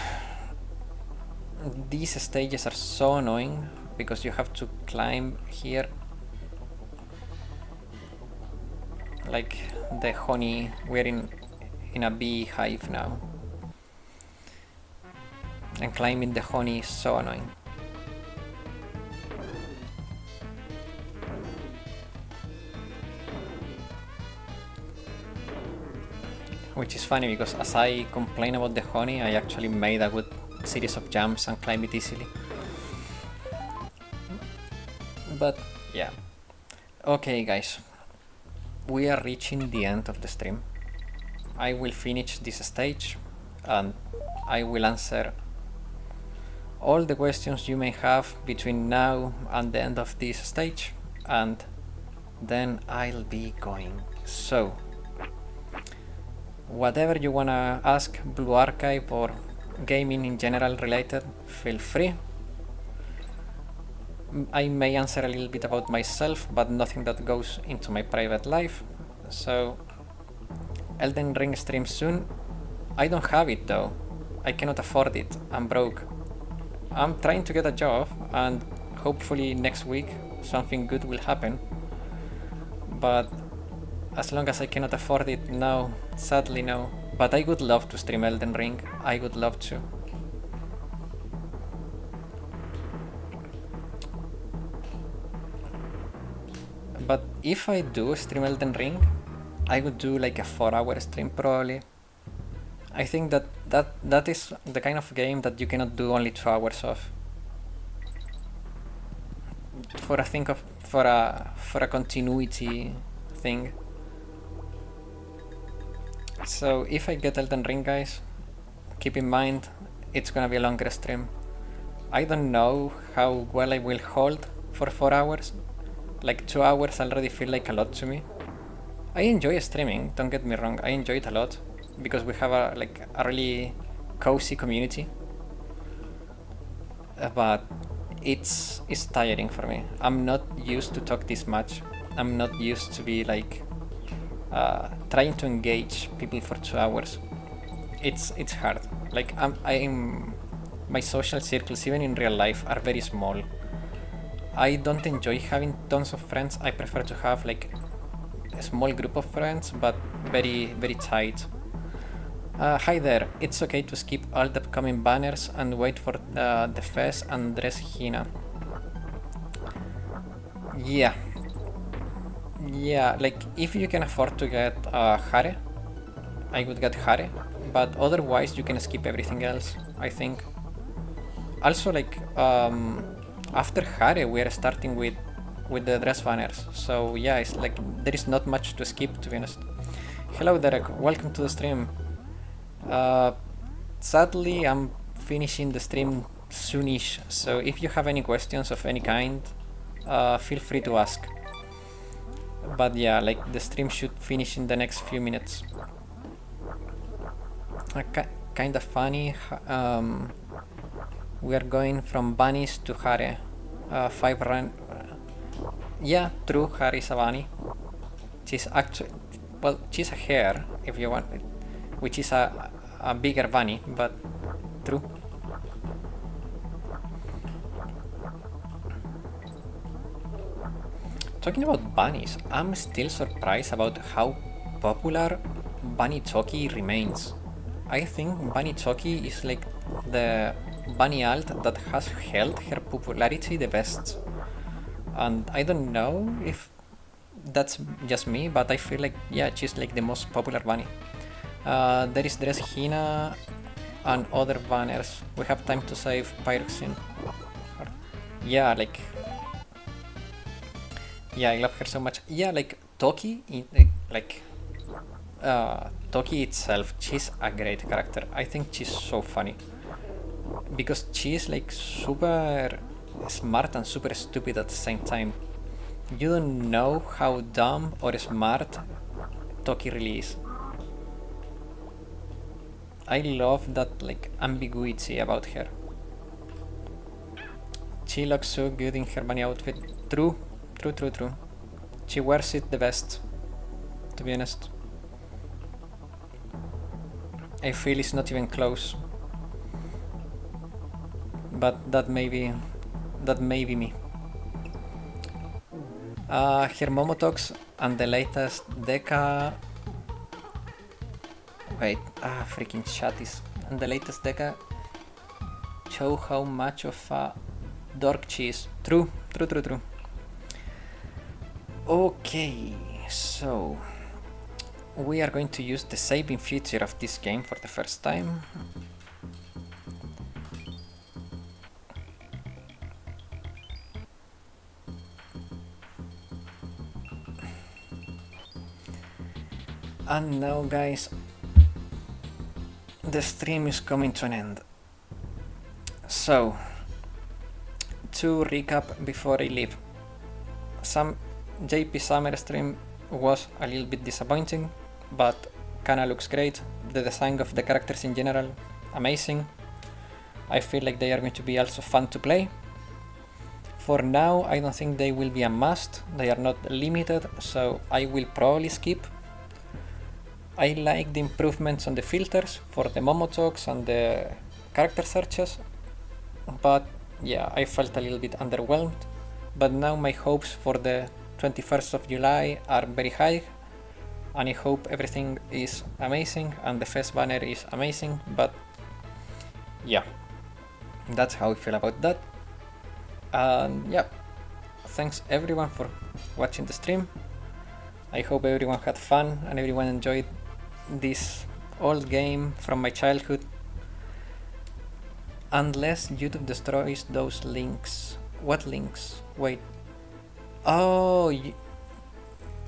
These stages are so annoying because you have to climb here like the honey. We're in a beehive now, and climbing the honey is so annoying. Which is funny because as I complain about the honey, I actually made a good series of jumps and climbed it easily. But yeah. Okay guys, we are reaching the end of the stream. I will finish this stage and I will answer all the questions you may have between now and the end of this stage, and then I'll be going. So whatever you wanna ask Blue Archive or gaming in general related, feel free. I may answer a little bit about myself, but nothing that goes into my private life. So Elden Ring stream soon. I don't have it though. I cannot afford it. I'm broke. I'm trying to get a job and hopefully next week something good will happen. But as long as I cannot afford it, no. Sadly, no. But I would love to stream Elden Ring. I would love to. But if I do stream Elden Ring, I would do like a 4-hour stream probably. I think that is the kind of game that you cannot do only 2 hours of. For a continuity thing. So if I get Elden Ring, guys, keep in mind it's gonna be a longer stream. I don't know how well I will hold for 4 hours. Like 2 hours already feel like a lot to me. I enjoy streaming, don't get me wrong, I enjoy it a lot because we have a really cozy community. But it's tiring for me. I'm not used to talk this much. I'm not used to be like trying to engage people for 2 hours. It's hard. Like my social circles, even in real life, are very small. I don't enjoy having tons of friends. I prefer to have like a small group of friends, but very, very tight. Hi there, it's okay to skip all the upcoming banners and wait for the Fez and Dress Hina. Yeah, yeah, like if you can afford to get Hare, I would get Hare, but otherwise you can skip everything else, I think. Also, like after Hare, we are starting with the dress banners, so yeah, it's like there is not much to skip, to be honest. Hello, Derek. Welcome to the stream. Uh, Sadly, I'm finishing the stream soonish, so if you have any questions of any kind, feel free to ask. But yeah, like the stream should finish in the next few minutes. Kind of funny. We are going from bunnies to Hare. 5 run. Yeah, true. Hare is a bunny. She's actually, well, she's a hare if you want, which is a bigger bunny, but true. Talking about bunnies, I'm still surprised about how popular Bunny Toki remains. I think Bunny Toki is like the bunny alt that has held her popularity the best. And I don't know if that's just me, but I feel like, yeah, she's like the most popular bunny. There is Dress Hina and other banners. We have time to save Pyroxene. Yeah, like, yeah, I love her so much. Yeah, like Toki, like Toki itself, she's a great character. I think she's so funny because she's like super smart and super stupid at the same time. You don't know how dumb or smart Toki really is. I love that like ambiguity about her. She looks so good in her bunny outfit. True, true, true, true. She wears it the best, to be honest. I feel it's not even close. But that may be me. Her Momotox and the latest Deca. Wait, freaking chat is. And the latest Deca show how much of a dork she is. True, true, true, true. Okay, so we are going to use the saving feature of this game for the first time. And now, guys, the stream is coming to an end. So, to recap before I leave, some JP Summer stream was a little bit disappointing, but Kana looks great. The design of the characters in general, amazing. I feel like they are going to be also fun to play. For now, I don't think they will be a must. They are not limited, so I will probably skip. I like the improvements on the filters for the Momotogs and the character searches, but yeah, I felt a little bit underwhelmed. But now my hopes for the 21st of July are very high, and I hope everything is amazing and the first banner is amazing. But yeah, that's how I feel about that. And yeah, thanks everyone for watching the stream. I hope everyone had fun and everyone enjoyed this old game from my childhood. Unless YouTube destroys those links. What links? Wait. Oh,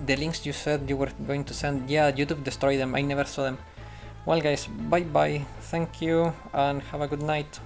the links you said you were going to send. Yeah, YouTube destroyed them. I never saw them. Well, guys, bye bye. Thank you and have a good night.